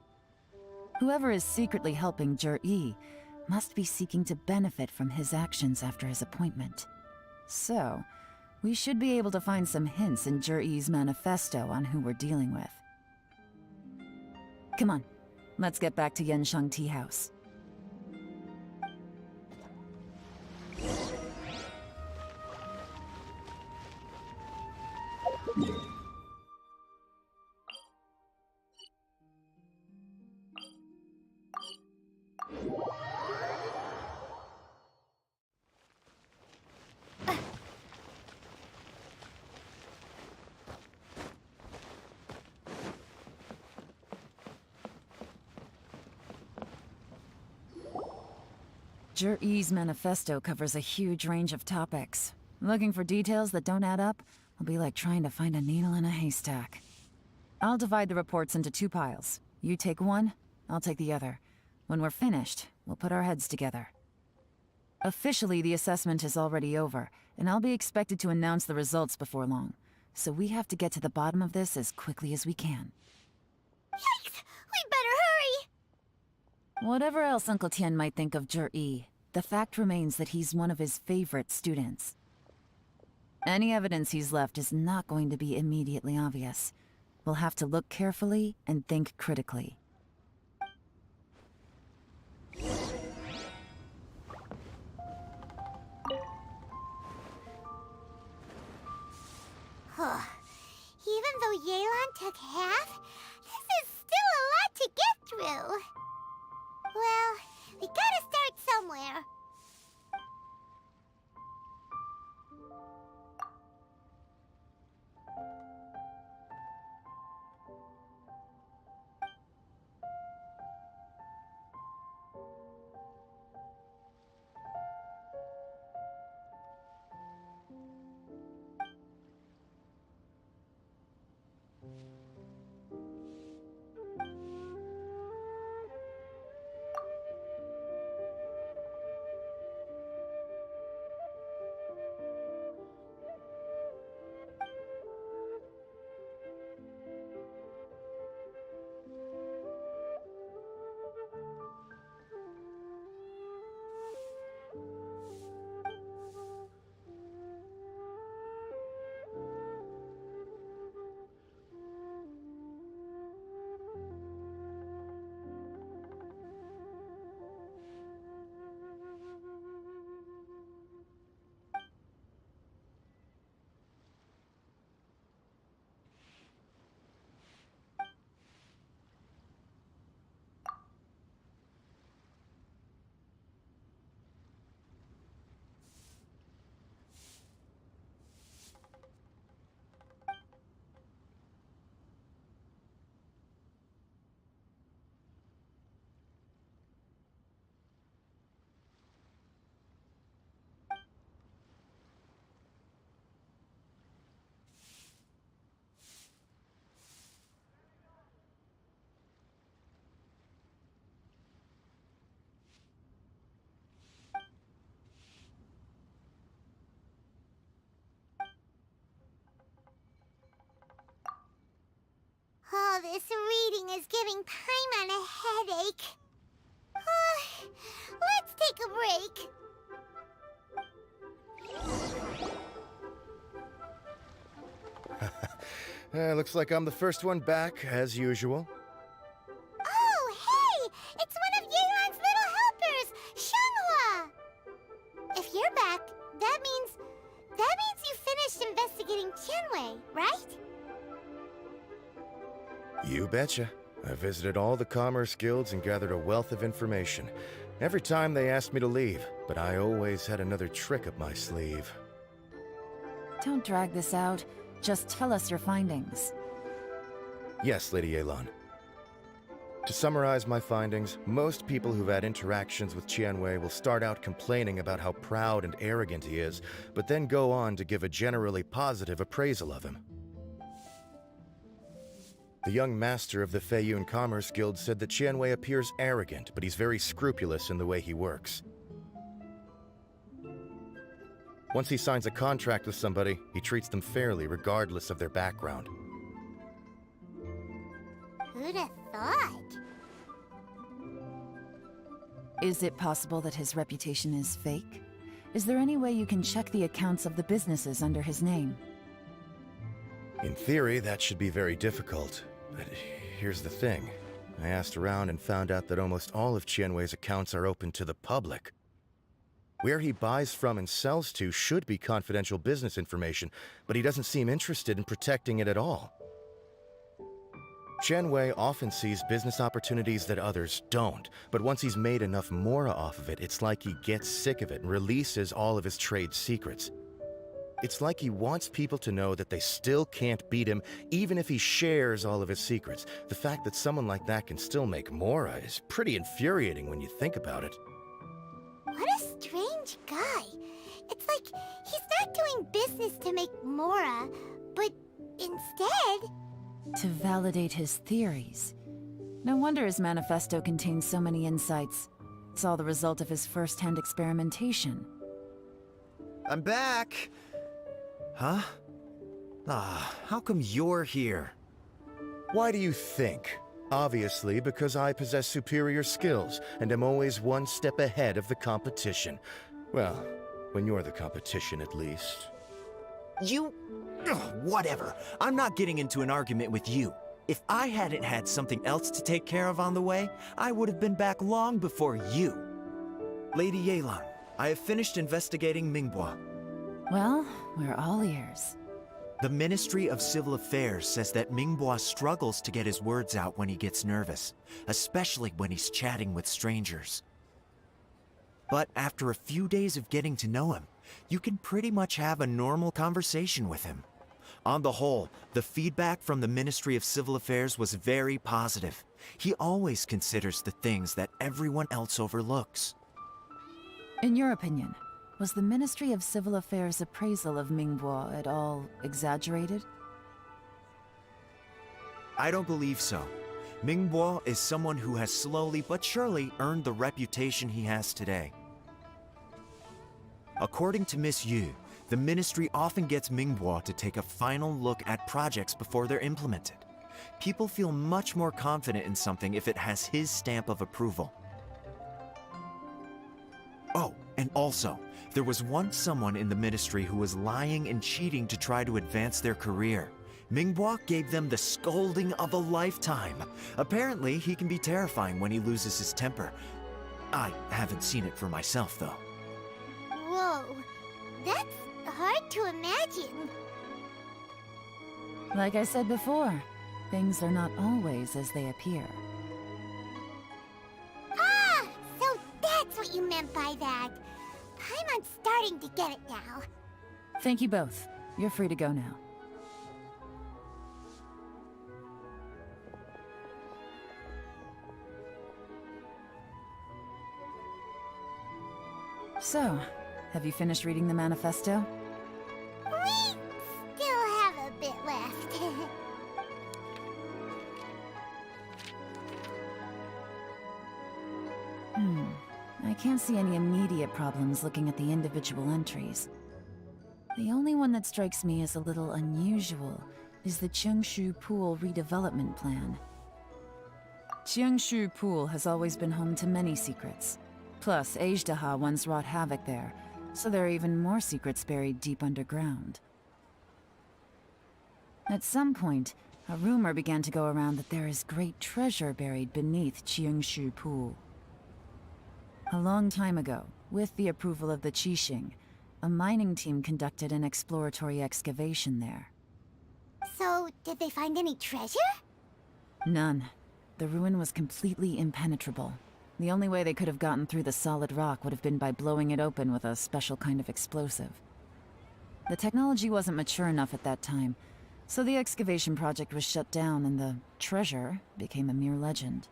Whoever is secretly helping Jir-E must be seeking to benefit from his actions after his appointment. So, we should be able to find some hints in Jir-E's manifesto on who we're dealing with. Come on, let's get back to Yenshang Tea House. Jir-E's manifesto covers a huge range of topics. Looking for details that don't add up will be like trying to find a needle in a haystack. I'll divide the reports into 2 piles. You take one, I'll take the other. When we're finished, we'll put our heads together. Officially, the assessment is already over, and I'll be expected to announce the results before long. So we have to get to the bottom of this as quickly as we can. Yikes! We better hurry! Whatever else Uncle Tian might think of Jir-E, the fact remains that he's one of his favorite students. Any evidence he's left is not going to be immediately obvious. We'll have to look carefully and think critically. Even though Yelan took half, this is still a lot to get through. Well, we gotta start somewhere. Oh, this reading is giving Paimon a headache. Let's take a break. Looks like I'm the first one back, as usual. Chianwei, right? You betcha. I visited all the commerce guilds and gathered a wealth of information. Every time they asked me to leave, but I always had another trick up my sleeve. Don't drag this out. Just tell us your findings. Yes, Lady Yelan. To summarize my findings, most people who've had interactions with Tianwei will start out complaining about how proud and arrogant he is, but then go on to give a generally positive appraisal of him. The young master of the Feiyun Commerce Guild said that Tianwei appears arrogant, but he's very scrupulous in the way he works. Once he signs a contract with somebody, he treats them fairly regardless of their background. Who'd have thought? Is it possible that his reputation is fake? Is there any way you can check the accounts of the businesses under his name? In theory, that should be very difficult. But here's the thing. I asked around and found out that almost all of Tianwei's accounts are open to the public. Where he buys from and sells to should be confidential business information, but he doesn't seem interested in protecting it at all. Tianwei often sees business opportunities that others don't, but once he's made enough mora off of it, it's like he gets sick of it and releases all of his trade secrets. It's like he wants people to know that they still can't beat him, even if he shares all of his secrets. The fact that someone like that can still make mora is pretty infuriating when you think about it. What a strange guy. It's like he's not doing business to make mora, but instead... To validate his theories. No wonder his manifesto contains so many insights. It's all the result of his first-hand experimentation. I'm back! Huh? How come you're here? Why do you think? Obviously, because I possess superior skills, and am always one step ahead of the competition. Well, when you're the competition, at least. You... Ugh, whatever. I'm not getting into an argument with you. If I hadn't had something else to take care of on the way, I would have been back long before you. Lady Yelan, I have finished investigating Mingbois. Well, we're all ears. The Ministry of Civil Affairs says that Mingbois struggles to get his words out when he gets nervous, especially when he's chatting with strangers. But after a few days of getting to know him, you can pretty much have a normal conversation with him. On the whole, the feedback from the Ministry of Civil Affairs was very positive. He always considers the things that everyone else overlooks. In your opinion, was the Ministry of Civil Affairs' appraisal of Mingbois at all exaggerated? I don't believe so. Mingbois is someone who has slowly but surely earned the reputation he has today. According to Miss Yu, the Ministry often gets Mingbois to take a final look at projects before they're implemented. People feel much more confident in something if it has his stamp of approval. Oh, and also, there was once someone in the Ministry who was lying and cheating to try to advance their career. Mingbois gave them the scolding of a lifetime. Apparently, he can be terrifying when he loses his temper. I haven't seen it for myself, though. Whoa, that's hard to imagine. Like I said before, things are not always as they appear. Ah, so that's what you meant by that. I'm starting to get it now. Thank you both. You're free to go now. So, have you finished reading the manifesto? We still have a bit left. I can't see any immediate problems looking at the individual entries. The only one that strikes me as a little unusual is the Cheongshu Pool redevelopment plan. Cheongshu Pool has always been home to many secrets. Plus, Ajdaha once wrought havoc there, so there are even more secrets buried deep underground. At some point, a rumor began to go around that there is great treasure buried beneath Cheongshu Pool. A long time ago, with the approval of the Qixing, a mining team conducted an exploratory excavation there. So, did they find any treasure? None. The ruin was completely impenetrable. The only way they could have gotten through the solid rock would have been by blowing it open with a special kind of explosive. The technology wasn't mature enough at that time, so the excavation project was shut down and the treasure became a mere legend.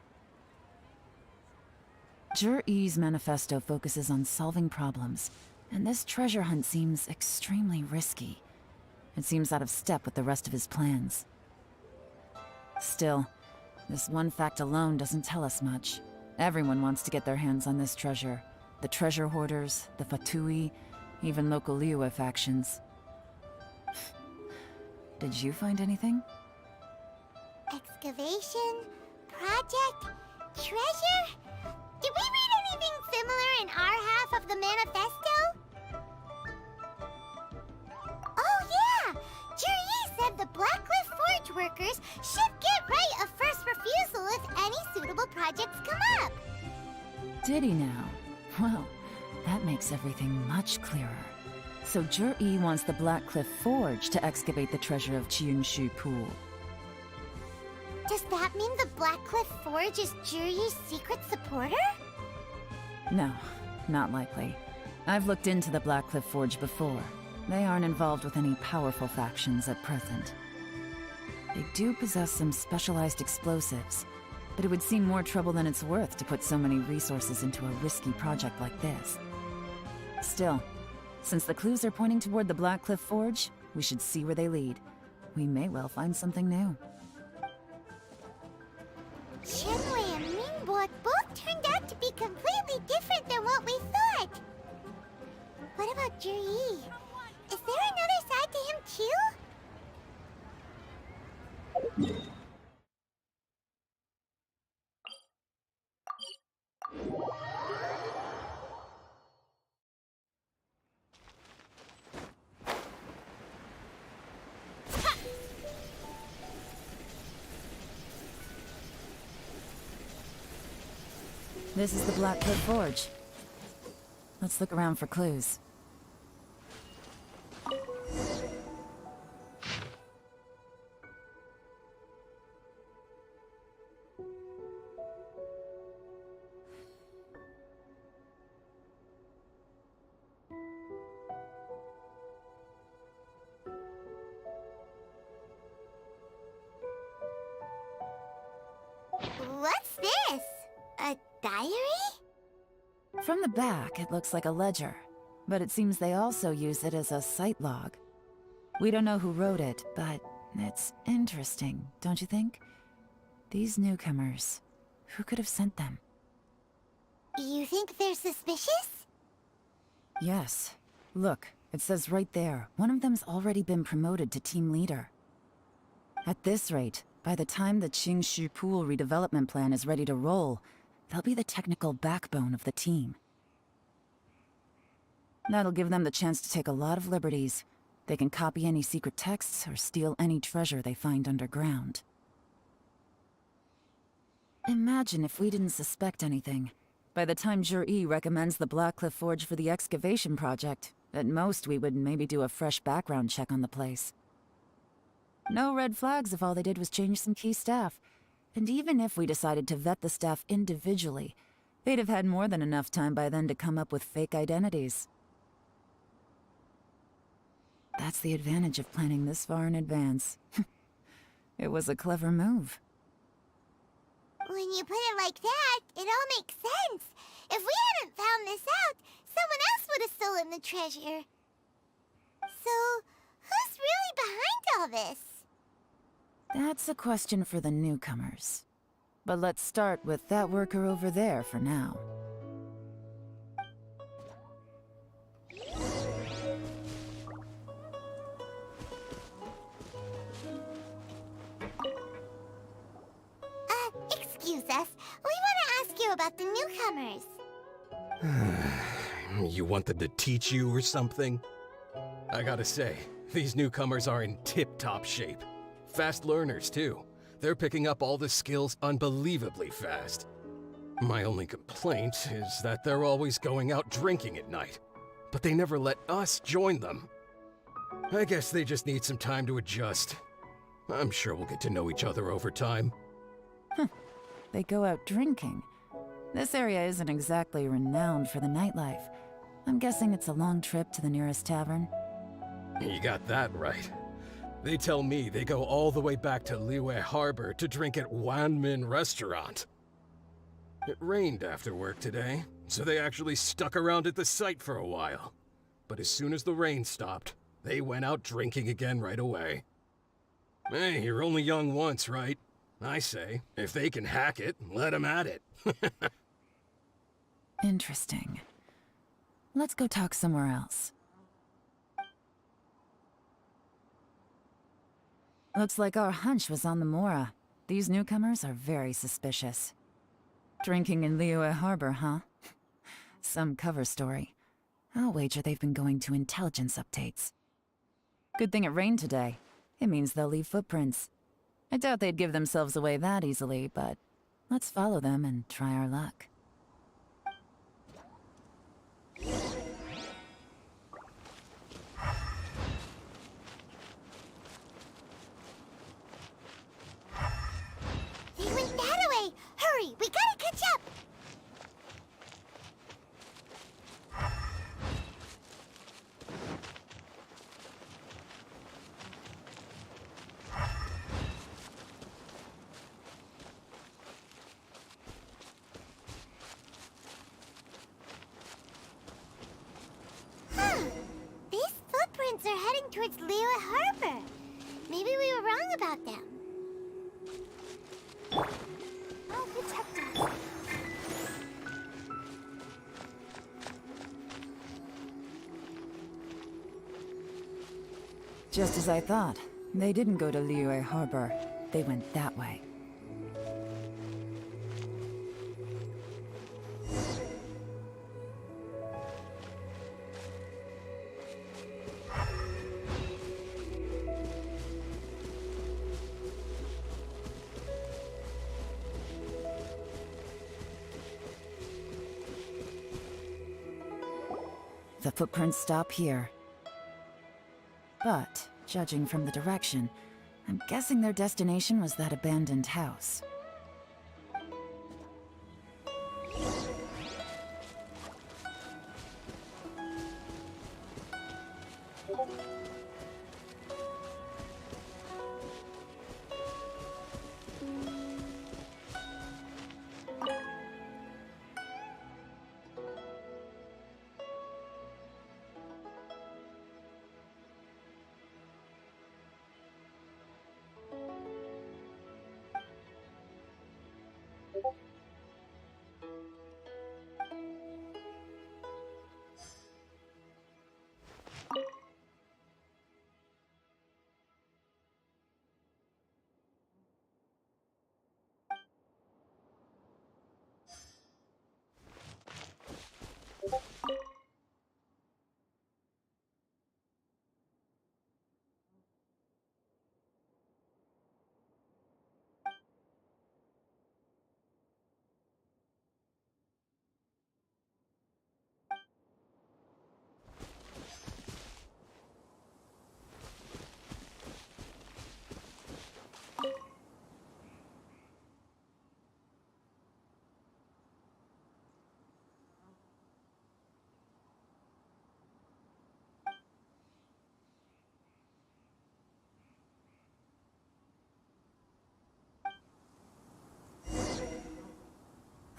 Jur-E's manifesto focuses on solving problems, and this treasure hunt seems extremely risky. It seems out of step with the rest of his plans. Still, this one fact alone doesn't tell us much. Everyone wants to get their hands on this treasure. The treasure hoarders, the Fatui, even local Liyue factions. Did you find anything? Excavation? Project? Treasure? Did we read anything similar in our half of the manifesto? Oh yeah! Jur-E said the Blackcliff Forge workers should get right of first refusal if any suitable projects come up. Did he now? Well, that makes everything much clearer. So Jur-E wants the Blackcliff Forge to excavate the treasure of Qianshu Pool. Does that mean the Blackcliff Forge is Jur-E's secret supporter? No, not likely. I've looked into the Blackcliff Forge before. They aren't involved with any powerful factions at present. They do possess some specialized explosives, but it would seem more trouble than it's worth to put so many resources into a risky project like this. Still, since the clues are pointing toward the Blackcliff Forge, we should see where they lead. We may well find something new. Shenwei and Mingbok both turned out to be completely different than what we thought. What about Jur-E? Is there another side to him too? This is the Blackcliff Forge. Let's look around for clues. What's this? A diary? From the back, it looks like a ledger, but it seems they also use it as a site log. We don't know who wrote it, but it's interesting, don't you think? These newcomers, who could have sent them? You think they're suspicious? Yes. Look, it says right there, one of them's already been promoted to team leader. At this rate, by the time the Qianshu Pool redevelopment plan is ready to roll, they'll be the technical backbone of the team. That'll give them the chance to take a lot of liberties. They can copy any secret texts or steal any treasure they find underground. Imagine if we didn't suspect anything. By the time Jur-E recommends the Blackcliff Forge for the excavation project, at most we would maybe do a fresh background check on the place. No red flags if all they did was change some key staff. And even if we decided to vet the staff individually, they'd have had more than enough time by then to come up with fake identities. That's the advantage of planning this far in advance. It was a clever move. When you put it like that, it all makes sense. If we hadn't found this out, someone else would have stolen the treasure. So, who's really behind all this? That's a question for the newcomers. But let's start with that worker over there for now. Excuse us. We want to ask you about the newcomers. You want them to teach you or something? I gotta say, these newcomers are in tip-top shape. Fast learners, too. They're picking up all the skills unbelievably fast. My only complaint is that they're always going out drinking at night. But they never let us join them. I guess they just need some time to adjust. I'm sure we'll get to know each other over time. They go out drinking. This area isn't exactly renowned for the nightlife. I'm guessing it's a long trip to the nearest tavern. You got that right. They tell me they go all the way back to Liyue Harbor to drink at Wanmin Restaurant. It rained after work today, so they actually stuck around at the site for a while. But as soon as the rain stopped, they went out drinking again right away. Hey, you're only young once, right? I say, if they can hack it, let them at it. Interesting. Let's go talk somewhere else. Looks like our hunch was on the Mora. These newcomers are very suspicious. Drinking in Liyue Harbor, huh? Some cover story. I'll wager they've been going to intelligence updates. Good thing it rained today. It means they'll leave footprints. I doubt they'd give themselves away that easily, but let's follow them and try our luck. They went that way! Hurry, we gotta catch up! These footprints are heading towards Liyue Harbor. Maybe we were wrong about them. Oh, detective. Just as I thought. They didn't go to Liyue Harbor. They went that way. The footprints stop here. But, judging from the direction, I'm guessing their destination was that abandoned house.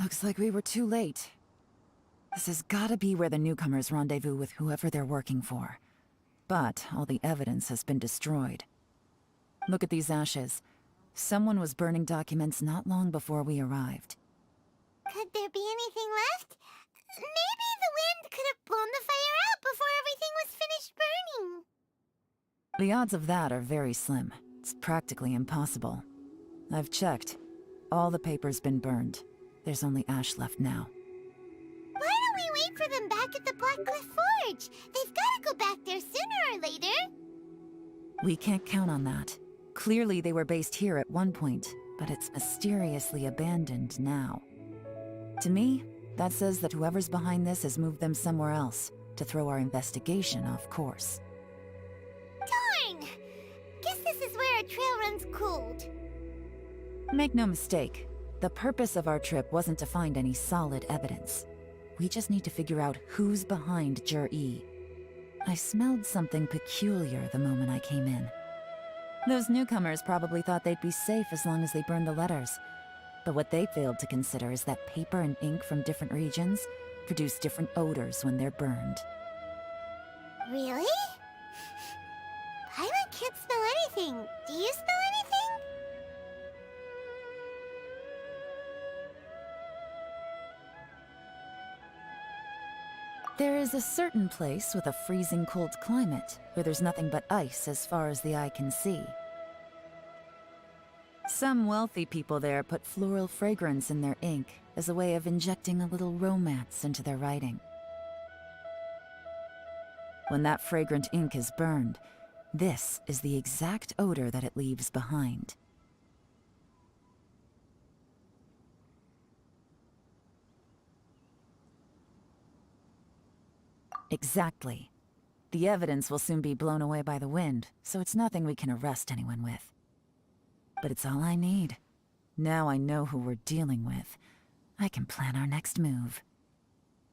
Looks like we were too late. This has gotta be where the newcomers rendezvous with whoever they're working for. But all the evidence has been destroyed. Look at these ashes. Someone was burning documents not long before we arrived. Could there be anything left? Maybe the wind could have blown the fire out before everything was finished burning. The odds of that are very slim. It's practically impossible. I've checked. All the paper's been burned. There's only ash left now. Why don't we wait for them back at the Black Cliff Forge? They've gotta go back there sooner or later. We can't count on that. Clearly they were based here at one point, but it's mysteriously abandoned now. To me, that says that whoever's behind this has moved them somewhere else, to throw our investigation off course. Darn! Guess this is where our trail runs cold. Make no mistake, the purpose of our trip wasn't to find any solid evidence. We just need to figure out who's behind Jur-E. I smelled something peculiar the moment I came in. Those newcomers probably thought they'd be safe as long as they burned the letters. But what they failed to consider is that paper and ink from different regions produce different odors when they're burned. Really? Paimon can't smell anything. Do you smell anything? There is a certain place with a freezing cold climate where there's nothing but ice as far as the eye can see. Some wealthy people there put floral fragrance in their ink as a way of injecting a little romance into their writing. When that fragrant ink is burned, this is the exact odor that it leaves behind. Exactly. The evidence will soon be blown away by the wind, so it's nothing we can arrest anyone with. But it's all I need. Now I know who we're dealing with. I can plan our next move.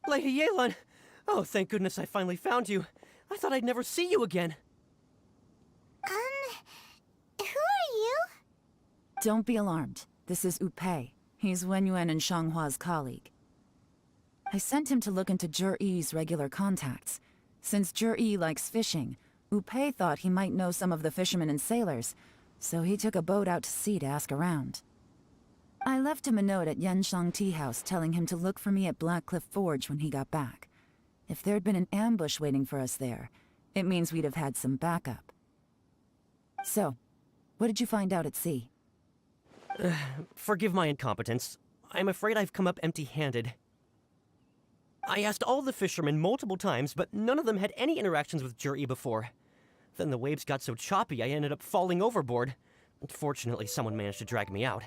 Lady Yelan! Oh, thank goodness I finally found you. I thought I'd never see you again. Who are you? Don't be alarmed. This is Upei. He's Wenyuan and Shanghua's colleague. I sent him to look into Jur-E's regular contacts. Since Jur-E likes fishing, Upei thought he might know some of the fishermen and sailors, so he took a boat out to sea to ask around. I left him a note at Yanshang Tea House telling him to look for me at Blackcliff Forge when he got back. If there'd been an ambush waiting for us there, it means we'd have had some backup. So, what did you find out at sea? Forgive my incompetence. I'm afraid I've come up empty-handed. I asked all the fishermen multiple times, but none of them had any interactions with Jur-E before. Then the waves got so choppy I ended up falling overboard. Fortunately, someone managed to drag me out.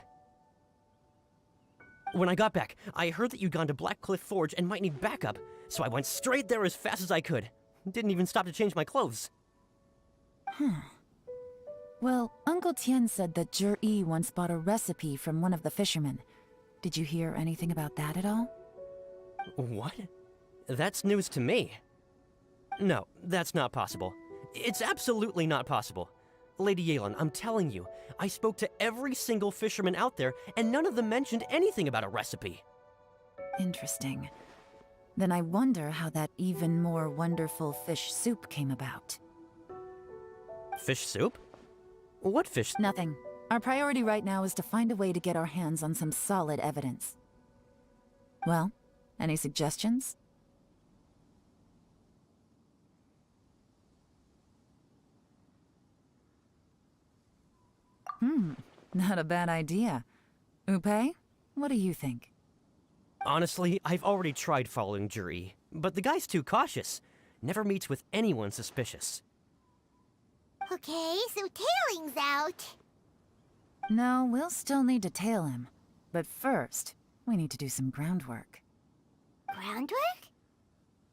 When I got back, I heard that you'd gone to Blackcliff Forge and might need backup, so I went straight there as fast as I could. Didn't even stop to change my clothes. Well, Uncle Tien said that Jur-E once bought a recipe from one of the fishermen. Did you hear anything about that at all? What? That's news to me. No, that's not possible. It's absolutely not possible. Lady Yelan, I'm telling you, I spoke to every single fisherman out there, and none of them mentioned anything about a recipe. Interesting. Then I wonder how that even more wonderful fish soup came about. Fish soup? What fish? Nothing. Our priority right now is to find a way to get our hands on some solid evidence. Well, any suggestions? Not a bad idea. Upei, what do you think? Honestly, I've already tried following Jur-E, but the guy's too cautious. Never meets with anyone suspicious. Okay, so tailing's out. No, we'll still need to tail him. But first, we need to do some groundwork. Groundwork?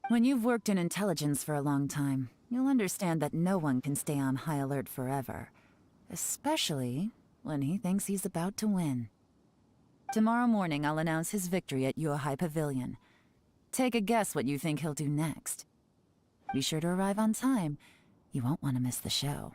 When you've worked in intelligence for a long time, you'll understand that no one can stay on high alert forever. Especially when he thinks he's about to win. Tomorrow morning, I'll announce his victory at Yuehai Pavilion. Take a guess what you think he'll do next. Be sure to arrive on time. You won't want to miss the show.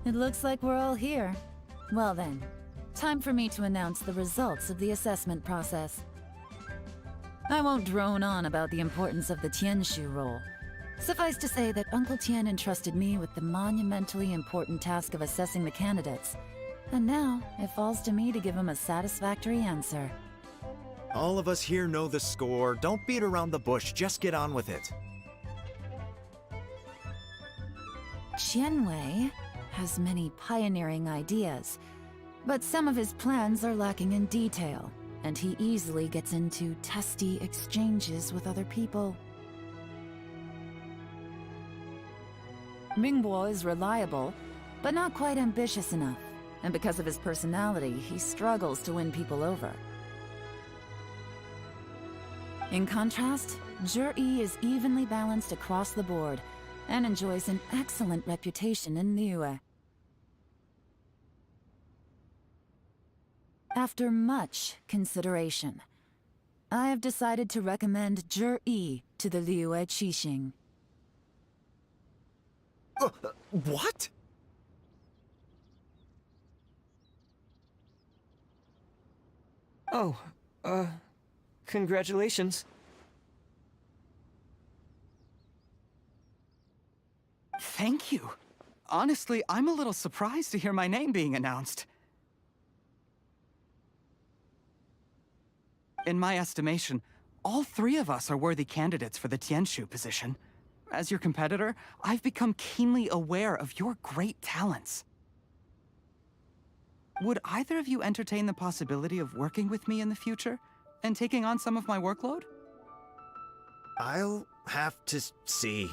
It looks like we're all here. Well then, time for me to announce the results of the assessment process. I won't drone on about the importance of the Tianshu role. Suffice to say that Uncle Tien entrusted me with the monumentally important task of assessing the candidates. And now, it falls to me to give him a satisfactory answer. All of us here know the score. Don't beat around the bush, just get on with it. Qianwei has many pioneering ideas, but some of his plans are lacking in detail, and he easily gets into testy exchanges with other people. Mingbo is reliable, but not quite ambitious enough, and because of his personality, he struggles to win people over. In contrast, Zhi is evenly balanced across the board, and enjoys an excellent reputation in Liyue. After much consideration, I have decided to recommend Zhi to the Liyue Qixing. What? Oh, congratulations. Thank you. Honestly, I'm a little surprised to hear my name being announced. In my estimation, all three of us are worthy candidates for the Tianshu position. As your competitor, I've become keenly aware of your great talents. Would either of you entertain the possibility of working with me in the future and taking on some of my workload? I'll have to see.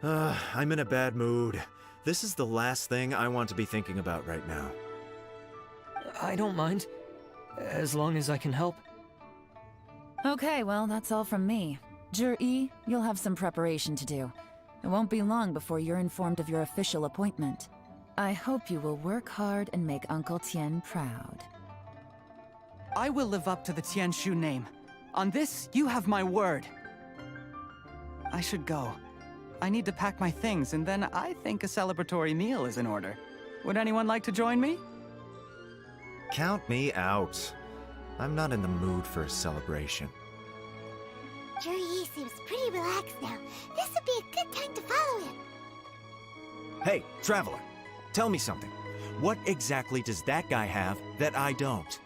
I'm in a bad mood. This is the last thing I want to be thinking about right now. I don't mind, as long as I can help. Okay, well, that's all from me. Zhi, you'll have some preparation to do. It won't be long before you're informed of your official appointment. I hope you will work hard and make Uncle Tien proud. I will live up to the Tianshu name. On this, you have my word. I should go. I need to pack my things, and then I think a celebratory meal is in order. Would anyone like to join me? Count me out. I'm not in the mood for a celebration. Zhi seems pretty relaxed now. This would be a good time to follow him. Hey, Traveler, tell me something. What exactly does that guy have that I don't?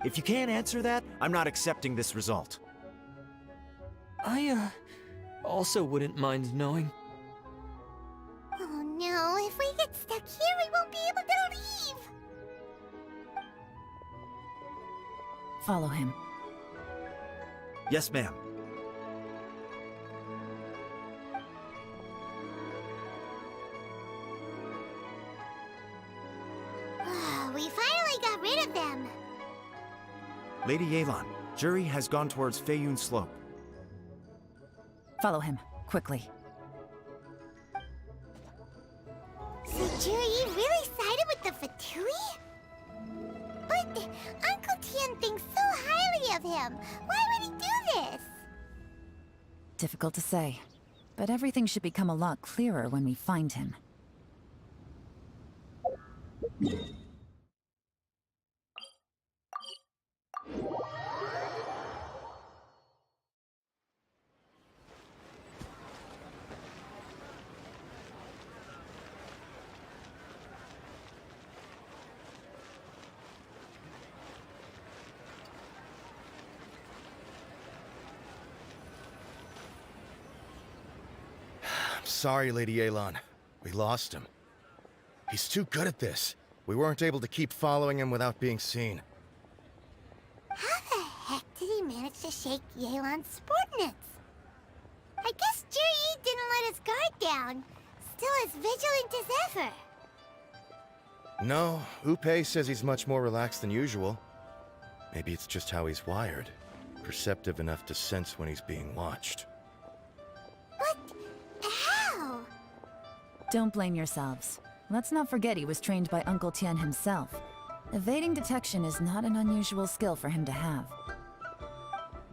If you can't answer that, I'm not accepting this result. I, also wouldn't mind knowing. Oh no, if we get stuck here, we won't be able to leave! Follow him. Yes, ma'am. We finally got rid of them! Lady Yelan, Zhi has gone towards Feiyun Slope. Follow him, quickly. So Zhi really sided with the Fatui? But Uncle Tien thinks so highly of him. Why would he do this? Difficult to say, but everything should become a lot clearer when we find him. Sorry, Lady Yelan. We lost him. He's too good at this. We weren't able to keep following him without being seen. How the heck did he manage to shake Yelan's subordinates? I guess Zhi didn't let his guard down. Still as vigilant as ever. No, Upe says he's much more relaxed than usual. Maybe it's just how he's wired. Perceptive enough to sense when he's being watched. How? Don't blame yourselves. Let's not forget he was trained by Uncle Tien himself. Evading detection is not an unusual skill for him to have.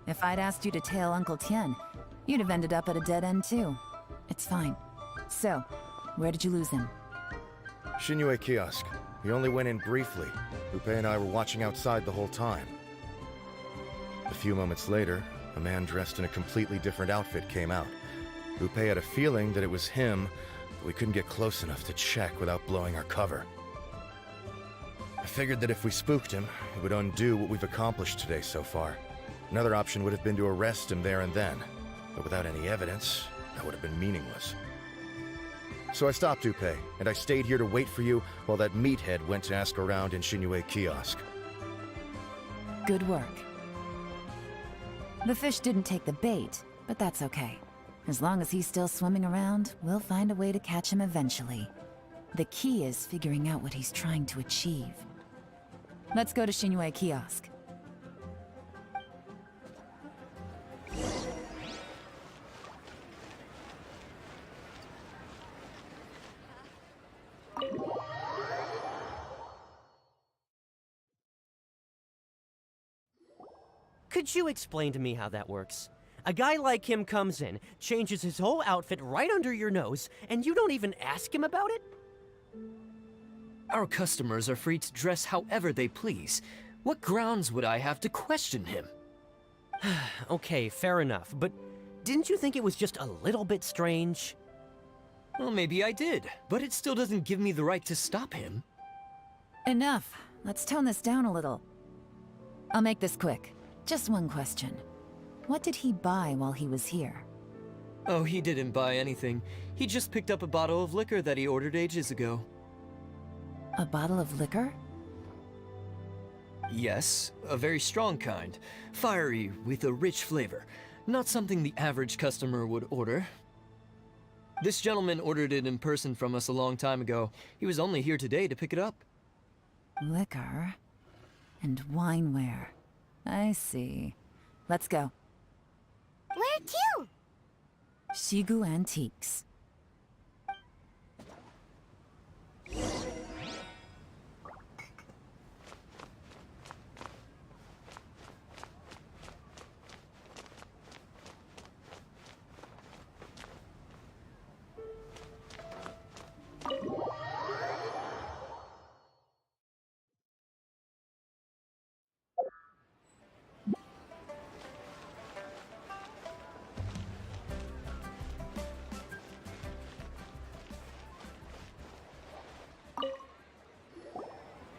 If I'd asked you to tail Uncle Tien, you'd have ended up at a dead end too. It's fine. So, Where did you lose him? Shinue kiosk. He only went in briefly. Upe and I were watching outside the whole time. A few moments later, a man dressed in a completely different outfit came out. Upe had a feeling that it was him, but we couldn't get close enough to check without blowing our cover. I figured that if we spooked him, it would undo what we've accomplished today so far. Another option would have been to arrest him there and then, but without any evidence, that would have been meaningless. So I stopped Upe, and I stayed here to wait for you while that meathead went to ask around in Shinue kiosk. Good work. The fish didn't take the bait, but that's okay. As long as he's still swimming around, we'll find a way to catch him eventually. The key is figuring out what he's trying to achieve. Let's go to Shinue kiosk. Could you explain to me how that works? A guy like him comes in, changes his whole outfit right under your nose, and you don't even ask him about it? Our customers are free to dress however they please. What grounds would I have to question him? Okay, fair enough, but didn't you think it was just a little bit strange? Well, maybe I did, but it still doesn't give me the right to stop him. Enough. Let's tone this down a little. I'll make this quick. Just one question. What did he buy while he was here? Oh, he didn't buy anything. He just picked up a bottle of liquor that he ordered ages ago. A bottle of liquor? Yes, a very strong kind. Fiery, with a rich flavor. Not something the average customer would order. This gentleman ordered it in person from us a long time ago. He was only here today to pick it up. Liquor and wineware. I see. Let's go. Where to? Shigu Antiques.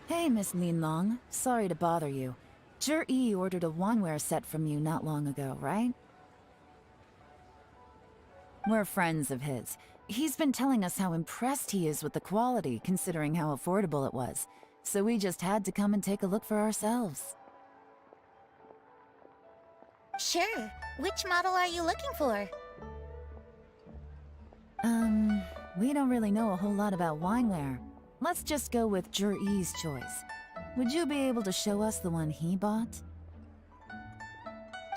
Hey, Miss Linlong. Sorry to bother you. Zhi ordered a wineware set from you not long ago, right? We're friends of his. He's been telling us how impressed he is with the quality, considering how affordable it was. So we just had to come and take a look for ourselves. Sure. Which model are you looking for? We don't really know a whole lot about wineware. Let's just go with Zhi's choice. Would you be able to show us the one he bought?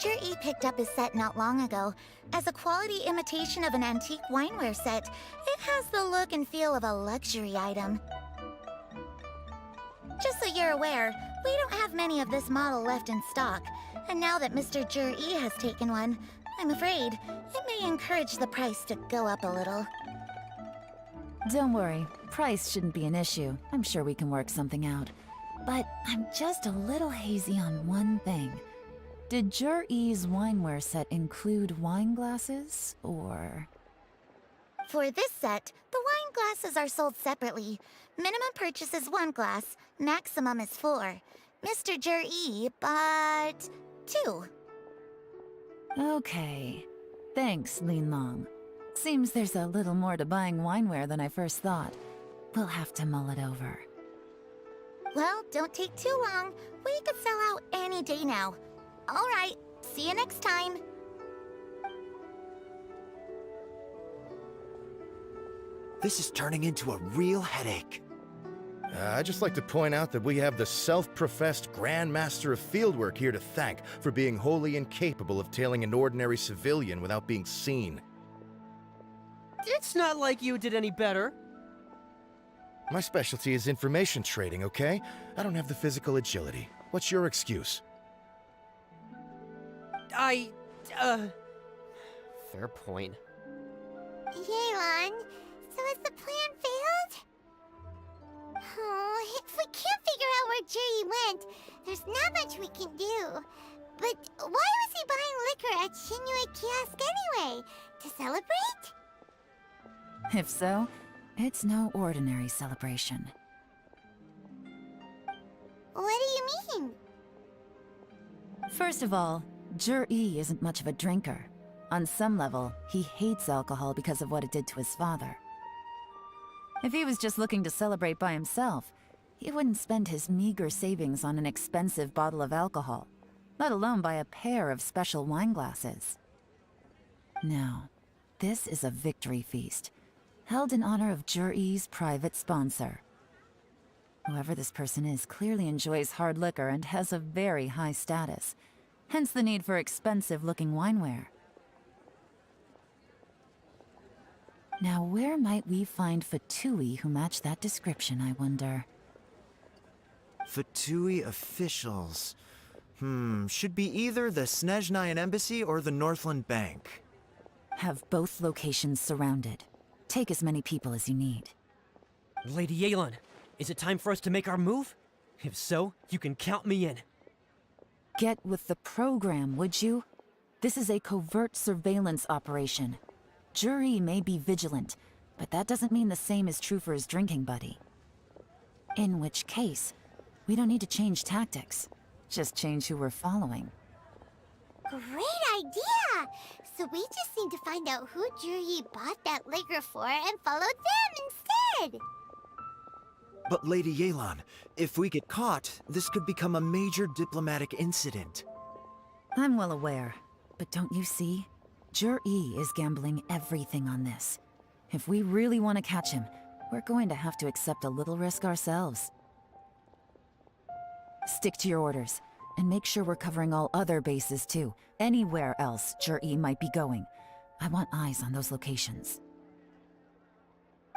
Zhi picked up his set not long ago. As a quality imitation of an antique wineware set, it has the look and feel of a luxury item. Just so you're aware, we don't have many of this model left in stock. And now that Mr. Zhi has taken one, I'm afraid it may encourage the price to go up a little. Don't worry, price shouldn't be an issue. I'm sure we can work something out. But I'm just a little hazy on one thing. Did Zhi's wineware set include wine glasses, or...? For this set, the wine glasses are sold separately. Minimum purchase is 1 glass, maximum is 4. Mr. Zhi bought 2. Okay. Thanks, Linlong. Seems there's a little more to buying wineware than I first thought. We'll have to mull it over. Well, don't take too long. We could sell out any day now. All right, see you next time. This is turning into a real headache. I'd just like to point out that we have the self-professed Grand Master of Fieldwork here to thank for being wholly incapable of tailing an ordinary civilian without being seen. It's not like you did any better. My specialty is information trading, okay? I don't have the physical agility. What's your excuse? Fair point. Yelan, so is the plan There's not much we can do. But why was he buying liquor at Shinue Kiosk anyway? To celebrate? If so, it's no ordinary celebration. What do you mean? First of all, Jur-E isn't much of a drinker. On some level, he hates alcohol because of what it did to his father. If he was just looking to celebrate by himself, he wouldn't spend his meager savings on an expensive bottle of alcohol, let alone buy a pair of special wine glasses. No, this is a victory feast, held in honor of Jur-E's private sponsor. Whoever this person is clearly enjoys hard liquor and has a very high status, hence the need for expensive-looking wineware. Now, where might we find Fatui who match that description, I wonder? Fatui officials. Should be either the Snezhnayan Embassy or the Northland Bank. Have both locations surrounded. Take as many people as you need. Lady Yelan, is it time for us to make our move? If so, you can count me in. Get with the program, would you? This is a covert surveillance operation. Jur-E may be vigilant, but that doesn't mean the same is true for his drinking buddy. In which case, we don't need to change tactics. Just change who we're following. Great idea! So we just need to find out who Jur-E bought that liquor for and follow them instead! But Lady Yelan, if we get caught, this could become a major diplomatic incident. I'm well aware, but don't you see? Jur-E is gambling everything on this. If we really want to catch him, we're going to have to accept a little risk ourselves. Stick to your orders, and make sure we're covering all other bases too. Anywhere else Jur-E might be going. I want eyes on those locations.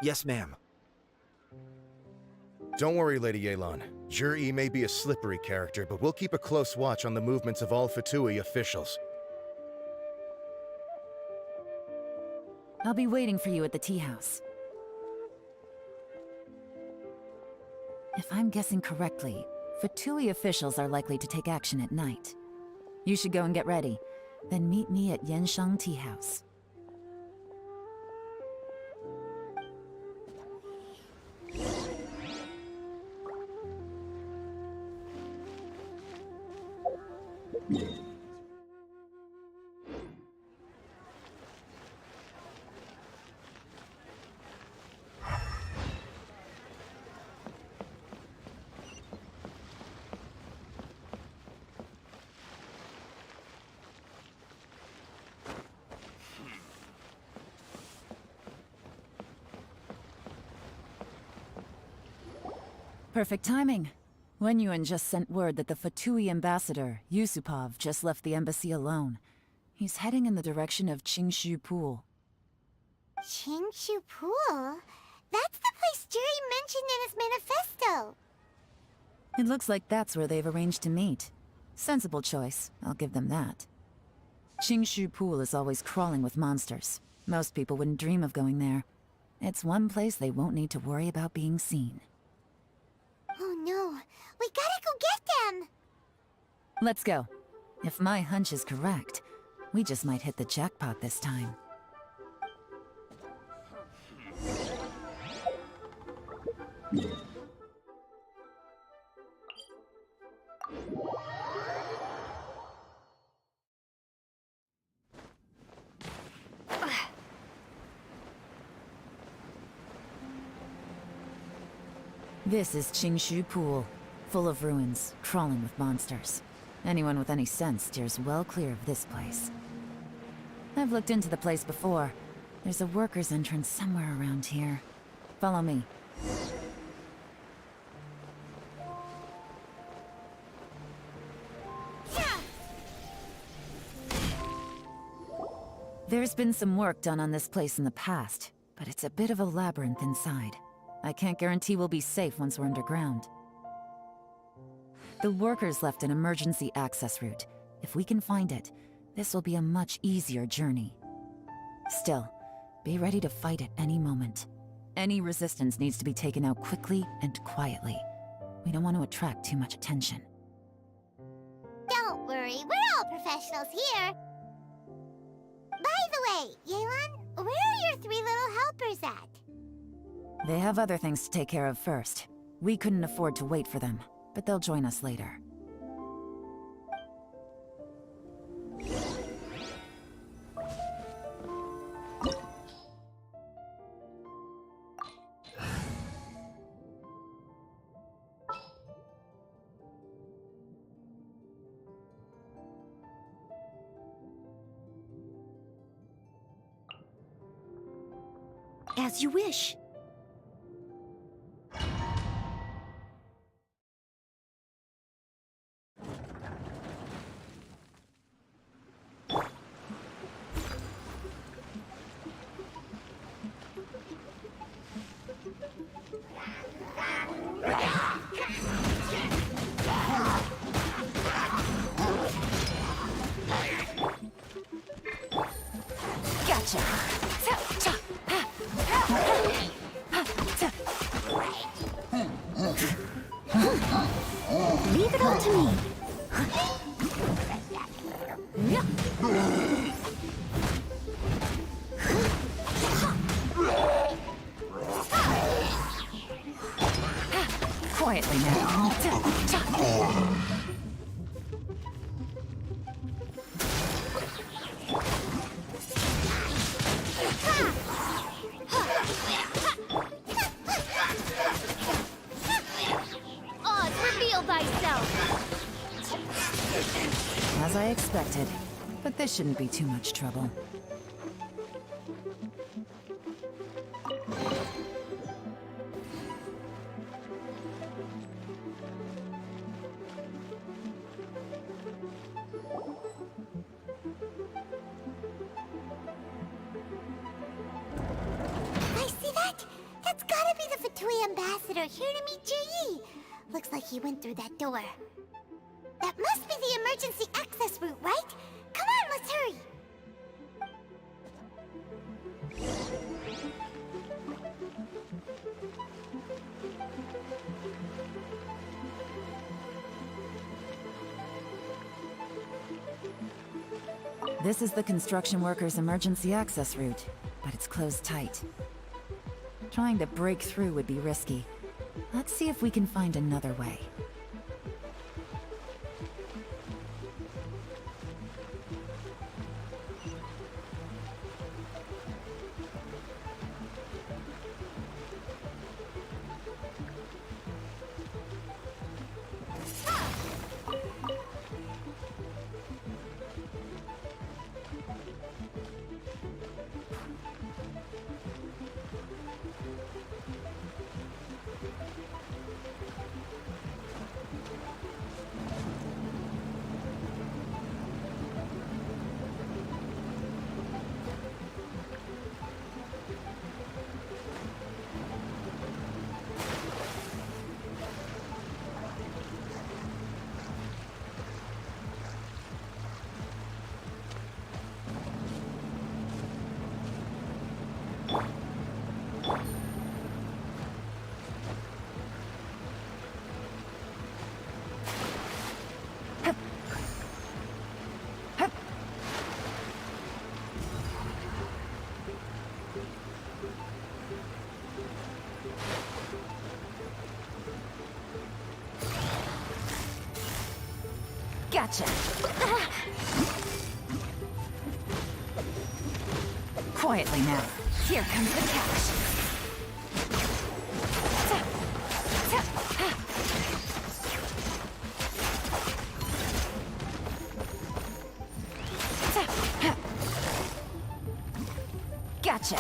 Yes, ma'am. Don't worry, Lady Yelan. Jur-E may be a slippery character, but we'll keep a close watch on the movements of all Fatui officials. I'll be waiting for you at the tea house. If I'm guessing correctly, Fatui officials are likely to take action at night. You should go and get ready, then meet me at Yansheng Tea House. Perfect timing. Wenyuan just sent word that the Fatui ambassador, Yusupov, just left the embassy alone. He's heading in the direction of Qingshu Pool. Qingshu Pool? That's the place Jur-E mentioned in his manifesto! It looks like that's where they've arranged to meet. Sensible choice, I'll give them that. Qingshu Pool is always crawling with monsters. Most people wouldn't dream of going there. It's one place they won't need to worry about being seen. Oh no, we gotta go get them! Let's go. If my hunch is correct, we just might hit the jackpot this time. This is Qingshu Pool, full of ruins, crawling with monsters. Anyone with any sense steers well clear of this place. I've looked into the place before. There's a worker's entrance somewhere around here. Follow me. There's been some work done on this place in the past, but it's a bit of a labyrinth inside. I can't guarantee we'll be safe once we're underground. The workers left an emergency access route. If we can find it, this will be a much easier journey. Still, be ready to fight at any moment. Any resistance needs to be taken out quickly and quietly. We don't want to attract too much attention. worry. We're all professionals here. By the way, Yelan, where are your 3 little helpers at? They have other things to take care of first. We couldn't afford to wait for them, but they'll join us later. As you wish. Gotcha! Leave it all to me. Quietly now. Oz, reveal thyself. As I expected. But this shouldn't be too much trouble. I see that? That's gotta be the Fatui ambassador here to meet Ji. Looks like he went through that door. That must be the emergency access route, right? Come on, let's hurry. This is the construction workers' emergency access route, but it's closed tight. Trying to break through would be risky. Let's see if we can find another way. Gotcha! Quietly now. Here comes the catch. Gotcha!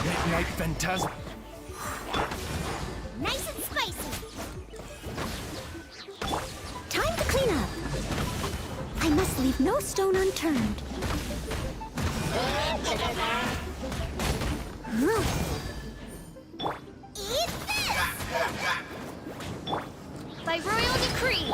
Midnight Phantasm. Nice and spicy. Time to clean up. I must leave no stone unturned. Eat this! By royal decree.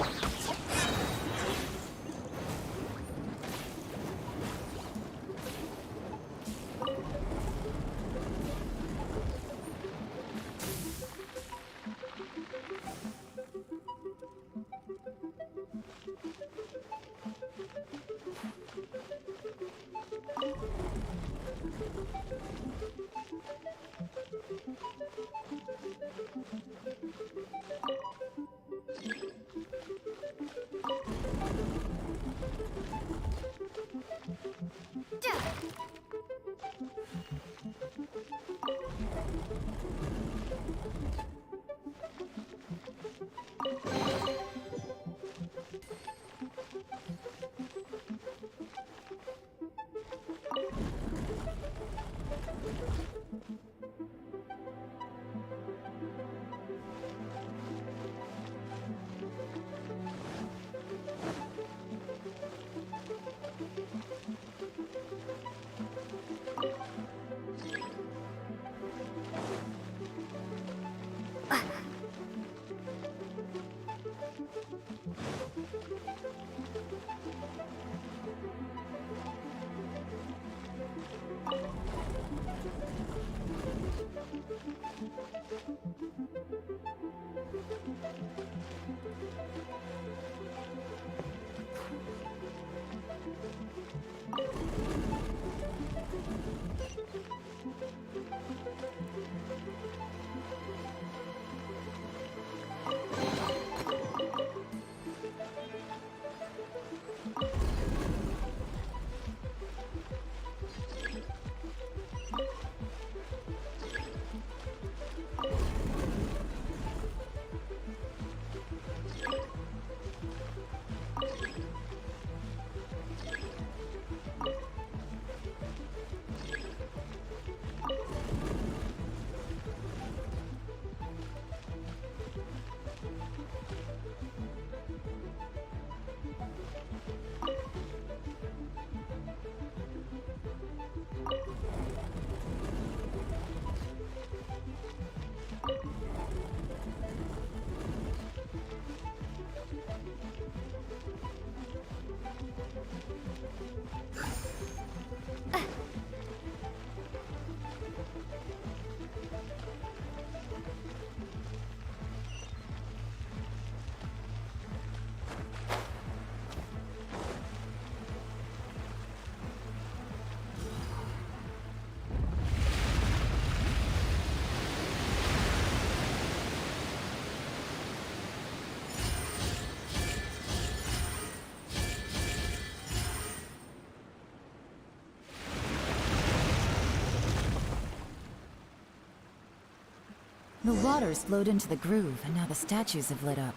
The water's flowed into the groove, and now the statues have lit up.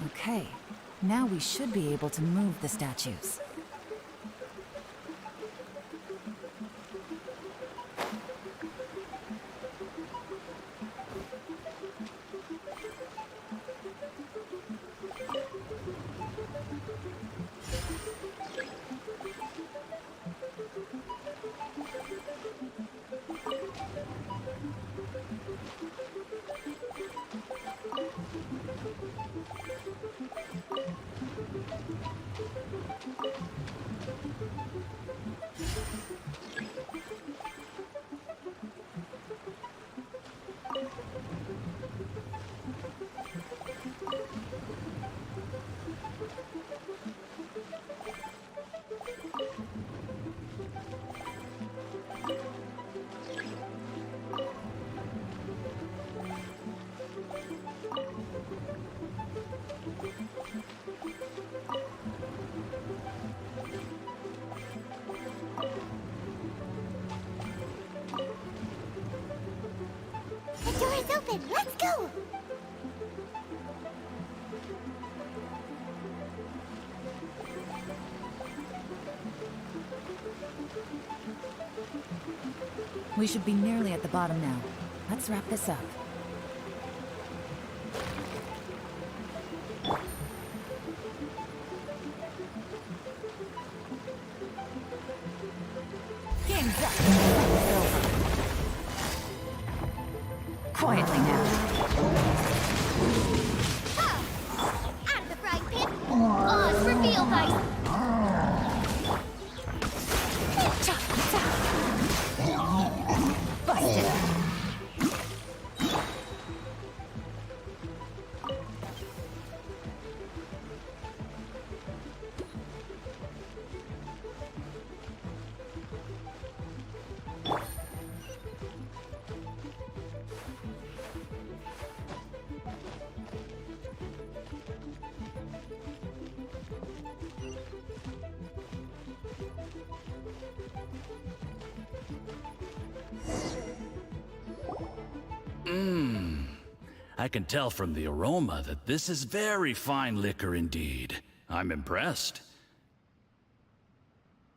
Okay, now we should be able to move the statues. We should be nearly at the bottom now. Let's wrap this up. Game's up. It's over. Quietly now. Out of the frying pan. Oh, it's reveal, guys. Busted. I can tell from the aroma that this is very fine liquor indeed. I'm impressed.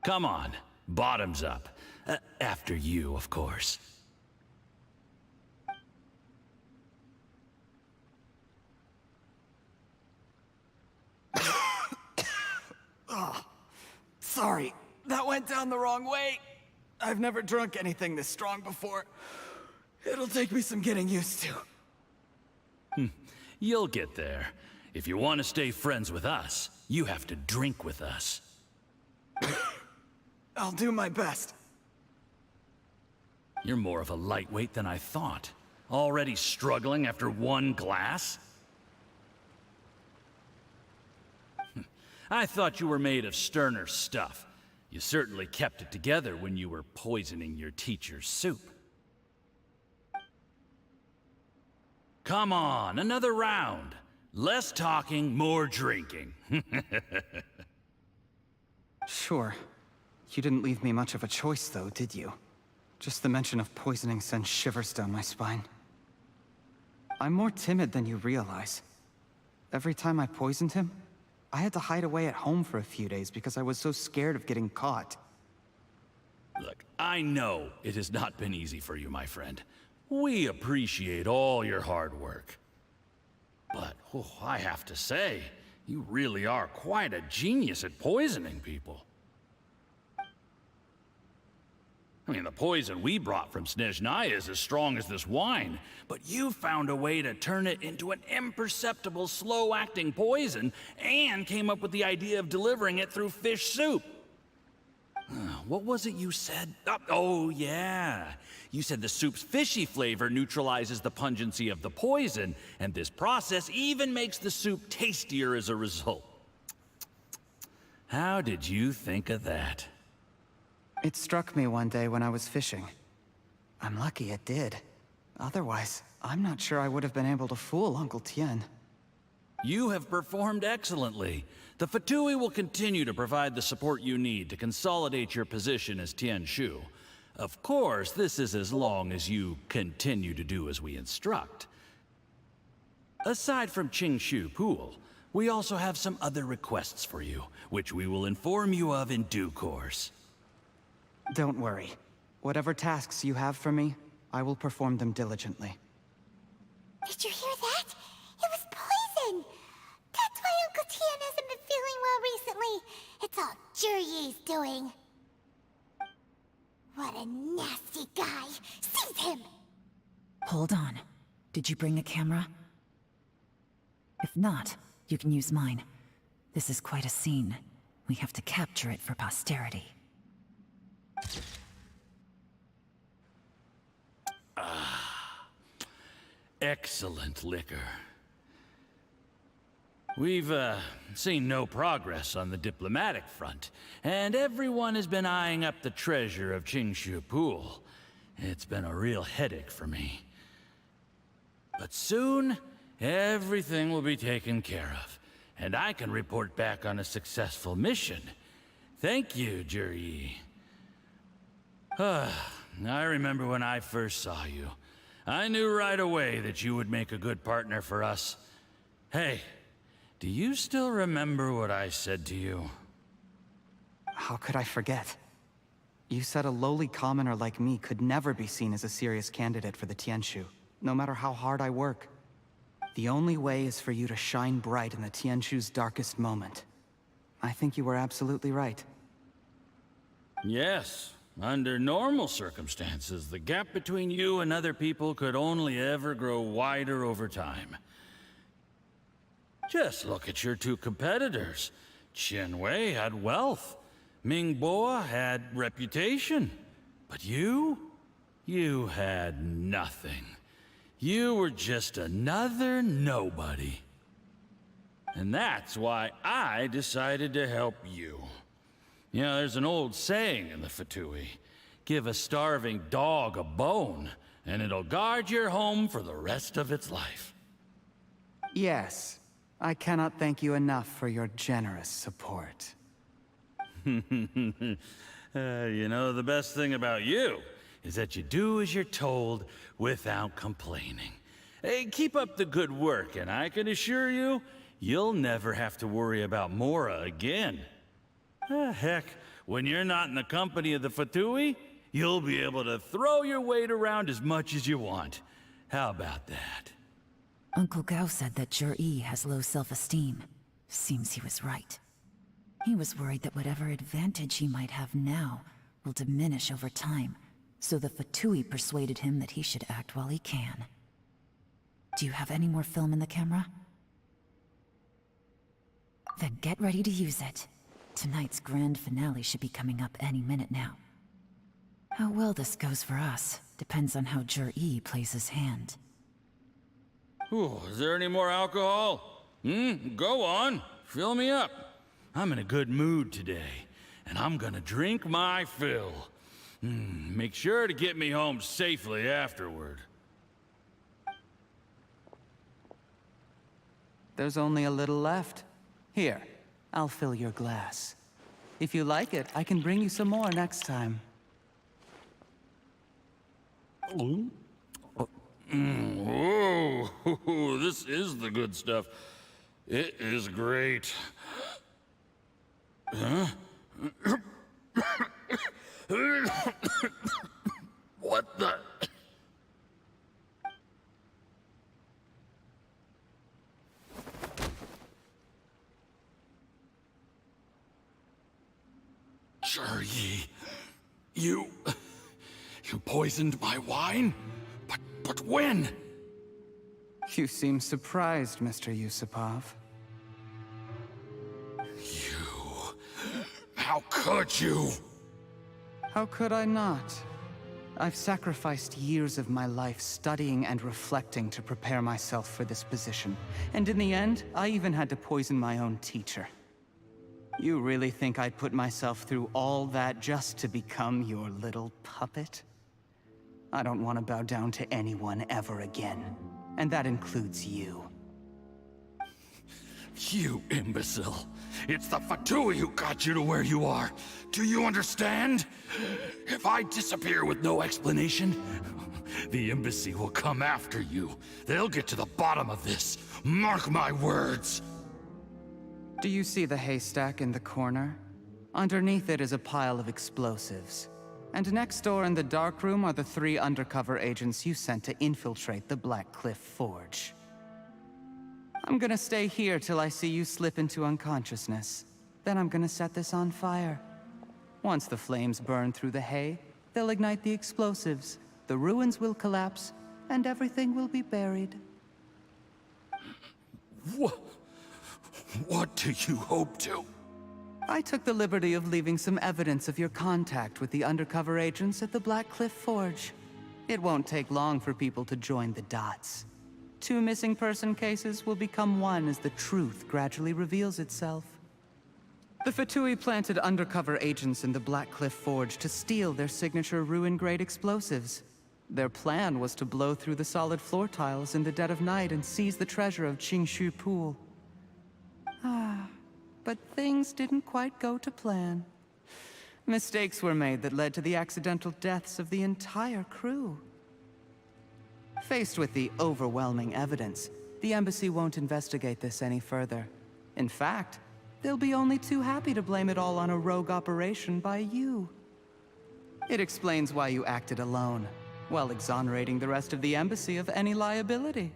Come on, bottoms up. After you, of course. Oh, sorry, that went down the wrong way. I've never drunk anything this strong before. It'll take me some getting used to. You'll get there. If you want to stay friends with us, you have to drink with us. I'll do my best. You're more of a lightweight than I thought. Already struggling after one glass? I thought you were made of sterner stuff. You certainly kept it together when you were poisoning your teacher's soup. Come on, another round. Less talking, more drinking. Sure. You didn't leave me much of a choice, though, did you? Just the mention of poisoning sends shivers down my spine. I'm more timid than you realize. Every time I poisoned him, I had to hide away at home for a few days because I was so scared of getting caught. Look, I know it has not been easy for you, my friend. We appreciate all your hard work. But, I have to say, you really are quite a genius at poisoning people. I mean, the poison we brought from Snezhnaya is as strong as this wine, but you found a way to turn it into an imperceptible, slow-acting poison, and came up with the idea of delivering it through fish soup. What was it you said? Oh, yeah. You said the soup's fishy flavor neutralizes the pungency of the poison, and this process even makes the soup tastier as a result. How did you think of that? It struck me one day when I was fishing. I'm lucky it did. Otherwise, I'm not sure I would have been able to fool Uncle Tien. You have performed excellently. The Fatui will continue to provide the support you need to consolidate your position as Tien Shu. Of course, this is as long as you continue to do as we instruct. Aside from Qingshu Pool, we also have some other requests for you, which we will inform you of in due course. Don't worry. Whatever tasks you have for me, I will perform them diligently. Did you hear that? It was poison! That's why Uncle Tien hasn't been feeling well recently. It's all Jurye's doing. What a nasty guy! Seize him! Hold on. Did you bring a camera? If not, you can use mine. This is quite a scene. We have to capture it for posterity. Excellent liquor. We've, seen no progress on the diplomatic front, and everyone has been eyeing up the treasure of Qingshu Pool. It's been a real headache for me. But soon, everything will be taken care of, and I can report back on a successful mission. Thank you, Jurye. I remember when I first saw you. I knew right away that you would make a good partner for us. Hey, do you still remember what I said to you? How could I forget? You said a lowly commoner like me could never be seen as a serious candidate for the Tianshu, no matter how hard I work. The only way is for you to shine bright in the Tianshu's darkest moment. I think you were absolutely right. Yes. Under normal circumstances, the gap between you and other people could only ever grow wider over time. Just look at your two competitors. Chen Wei had wealth. Ming Boa had reputation. But you had nothing. You were just another nobody. And that's why I decided to help you. You know, there's an old saying in the Fatui. Give a starving dog a bone, and it'll guard your home for the rest of its life. Yes. I cannot thank you enough for your generous support. You know, the best thing about you is that you do as you're told without complaining. Hey, keep up the good work, and I can assure you, you'll never have to worry about Mora again. Heck, when you're not in the company of the Fatui, you'll be able to throw your weight around as much as you want. How about that? Uncle Gao said that Jur-E has low self-esteem. Seems he was right. He was worried that whatever advantage he might have now will diminish over time, so the Fatui persuaded him that he should act while he can. Do you have any more film in the camera? Then get ready to use it. Tonight's grand finale should be coming up any minute now. How well this goes for us depends on how Jur-E plays his hand. Ooh, is there any more alcohol? Go on. Fill me up. I'm in a good mood today, and I'm gonna drink my fill. Make sure to get me home safely afterward. There's only a little left. Here, I'll fill your glass. If you like it, I can bring you some more next time. Whoa, this is the good stuff. It is great. Huh? What the? Jur-E, you poisoned my wine? But when? You seem surprised, Mr. Yusupov. How could you? How could I not? I've sacrificed years of my life studying and reflecting to prepare myself for this position. And in the end, I even had to poison my own teacher. You really think I'd put myself through all that just to become your little puppet? I don't want to bow down to anyone ever again. And that includes you. You imbecile. It's the Fatui who got you to where you are. Do you understand? If I disappear with no explanation, the embassy will come after you. They'll get to the bottom of this. Mark my words. Do you see the haystack in the corner? Underneath it is a pile of explosives. And next door in the dark room are the 3 undercover agents you sent to infiltrate the Black Cliff Forge. I'm gonna stay here till I see you slip into unconsciousness. Then I'm gonna set this on fire. Once the flames burn through the hay, they'll ignite the explosives, the ruins will collapse, and everything will be buried. What do you hope to? I took the liberty of leaving some evidence of your contact with the undercover agents at the Black Cliff Forge. It won't take long for people to join the dots. 2 missing person cases will become 1 as the truth gradually reveals itself. The Fatui planted undercover agents in the Black Cliff Forge to steal their signature ruin-grade explosives. Their plan was to blow through the solid floor tiles in the dead of night and seize the treasure of Qingshu Pool. But things didn't quite go to plan. Mistakes were made that led to the accidental deaths of the entire crew. Faced with the overwhelming evidence, the embassy won't investigate this any further. In fact, they'll be only too happy to blame it all on a rogue operation by you. It explains why you acted alone, while exonerating the rest of the embassy of any liability.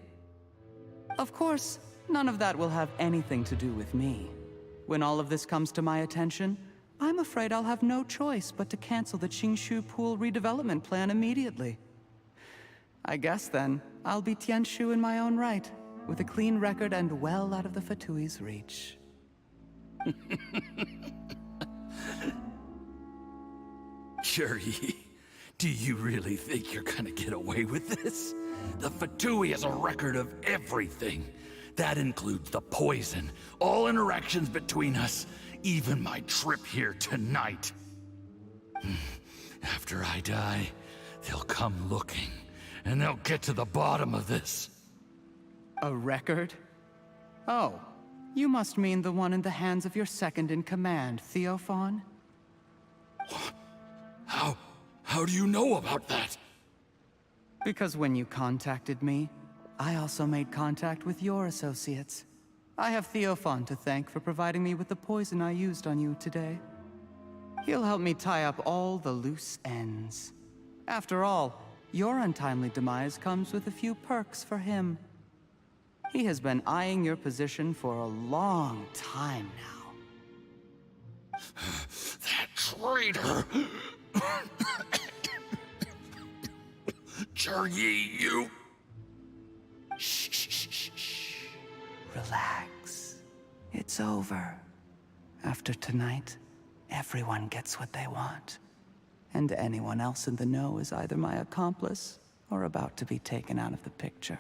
Of course, none of that will have anything to do with me. When all of this comes to my attention, I'm afraid I'll have no choice but to cancel the Qingshu Pool redevelopment plan immediately. I guess then, I'll be Tianshu in my own right, with a clean record and well out of the Fatui's reach. Kirby, do you really think you're gonna get away with this? The Fatui has a record of everything. That includes the poison, all interactions between us, even my trip here tonight. After I die, they'll come looking, and they'll get to the bottom of this. A record? Oh, you must mean the one in the hands of your second-in-command, Theophan? How do you know about that? Because when you contacted me, I also made contact with your associates. I have Theophan to thank for providing me with the poison I used on you today. He'll help me tie up all the loose ends. After all, your untimely demise comes with a few perks for him. He has been eyeing your position for a long time now. That traitor! Kirby, you... Shh. Relax. It's over. After tonight, everyone gets what they want. And anyone else in the know is either my accomplice or about to be taken out of the picture.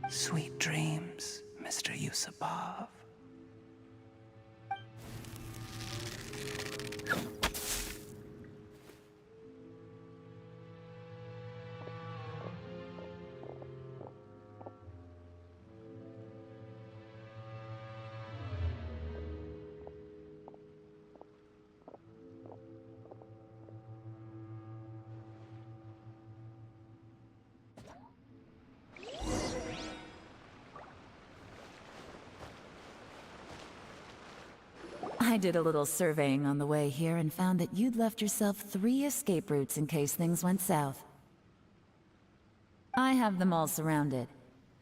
Sweet dreams, Mr. Yusupov. I did a little surveying on the way here and found that you'd left yourself 3 escape routes in case things went south. I have them all surrounded.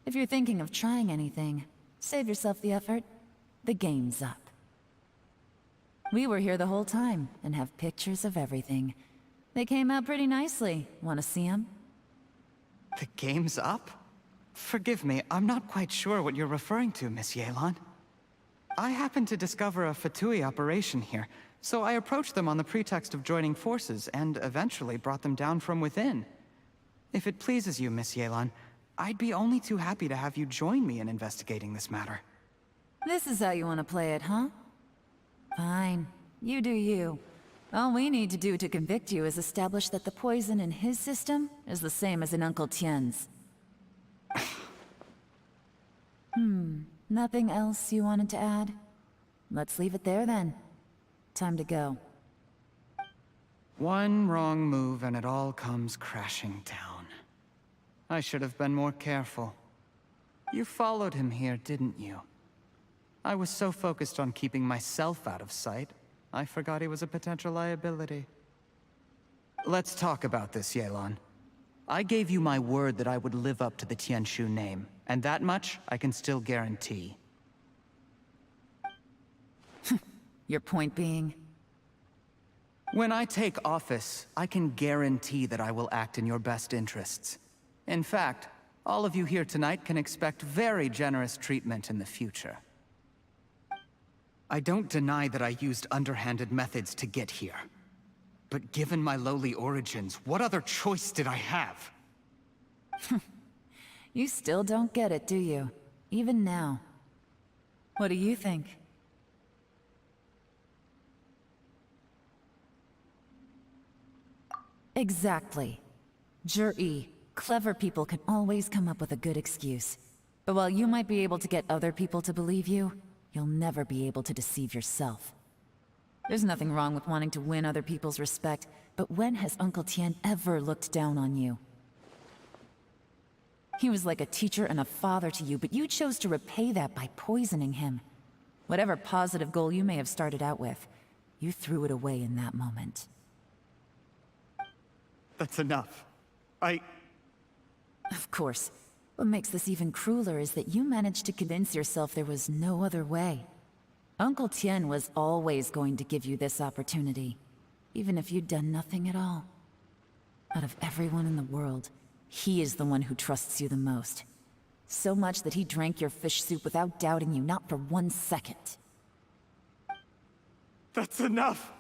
If you're thinking of trying anything, save yourself the effort. The game's up. We were here the whole time and have pictures of everything. They came out pretty nicely. Want to see them? The game's up? Forgive me, I'm not quite sure what you're referring to, Miss Yelan. I happened to discover a Fatui operation here, so I approached them on the pretext of joining forces and eventually brought them down from within. If it pleases you, Miss Yelan, I'd be only too happy to have you join me in investigating this matter. This is how you want to play it, huh? Fine. You do you. All we need to do to convict you is establish that the poison in his system is the same as in Uncle Tien's. Nothing else you wanted to add? Let's leave it there then. Time to go. One wrong move and it all comes crashing down. I should have been more careful. You followed him here, didn't you? I was so focused on keeping myself out of sight, I forgot he was a potential liability. Let's talk about this, Yelan. I gave you my word that I would live up to the Tianshu name, and that much I can still guarantee. Your point being? When I take office, I can guarantee that I will act in your best interests. In fact, all of you here tonight can expect very generous treatment in the future. I don't deny that I used underhanded methods to get here. But given my lowly origins, what other choice did I have? You still don't get it, do you? Even now. What do you think? Exactly. Jur-E, clever people can always come up with a good excuse. But while you might be able to get other people to believe you, you'll never be able to deceive yourself. There's nothing wrong with wanting to win other people's respect, but when has Uncle Tien ever looked down on you? He was like a teacher and a father to you, but you chose to repay that by poisoning him. Whatever positive goal you may have started out with, you threw it away in that moment. That's enough. Of course. What makes this even crueler is that you managed to convince yourself there was no other way. Uncle Tien was always going to give you this opportunity, even if you'd done nothing at all. Out of everyone in the world, he is the one who trusts you the most. So much that he drank your fish soup without doubting you, not for 1 second. That's enough!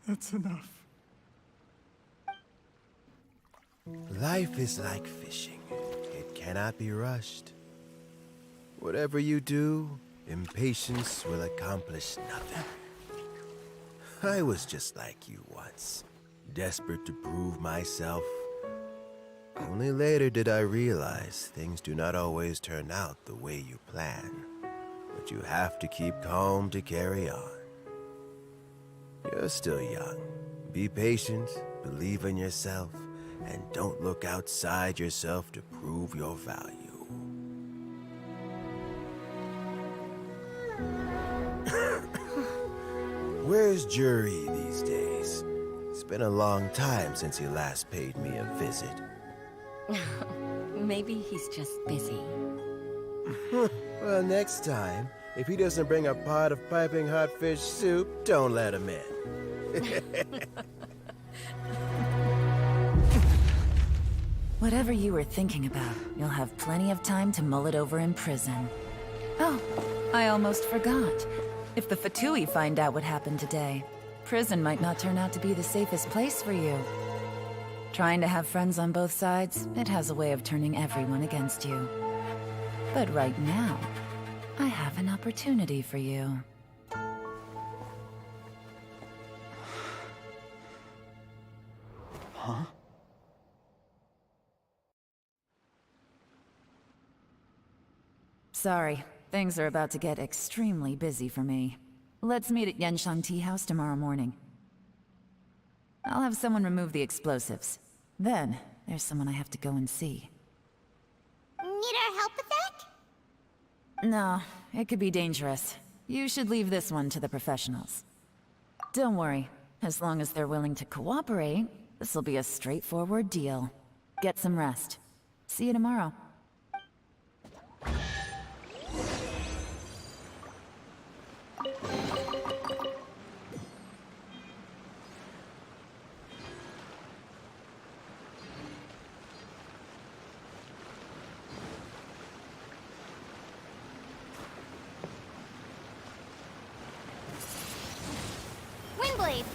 That's enough. Life is like fishing. It cannot be rushed. Whatever you do, impatience will accomplish nothing. I was just like you once, desperate to prove myself. Only later did I realize things do not always turn out the way you plan. But you have to keep calm to carry on. You're still young. Be patient, believe in yourself, and don't look outside yourself to prove your value. Where's Jury these days? It's been a long time since he last paid me a visit. Maybe he's just busy. Well, next time, if he doesn't bring a pot of piping hot fish soup, don't let him in. Whatever you were thinking about, you'll have plenty of time to mull it over in prison. Oh, I almost forgot. If the Fatui find out what happened today, prison might not turn out to be the safest place for you. Trying to have friends on both sides, it has a way of turning everyone against you. But right now, I have an opportunity for you. Huh? Sorry, things are about to get extremely busy for me. Let's meet at Yenshang Tea House tomorrow morning. I'll have someone remove the explosives. Then, there's someone I have to go and see. Need our help with that? No, it could be dangerous. You should leave this one to the professionals. Don't worry, as long as they're willing to cooperate, this'll be a straightforward deal. Get some rest. See you tomorrow. Windblade!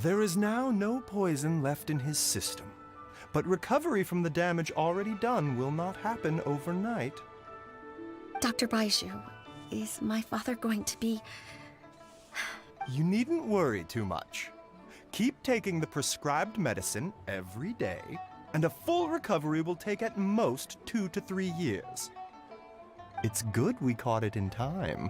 There is now no poison left in his system, but recovery from the damage already done will not happen overnight. Dr. Baiju, is my father going to be... You needn't worry too much. Keep taking the prescribed medicine every day, and a full recovery will take at most 2 to 3 years. It's good we caught it in time.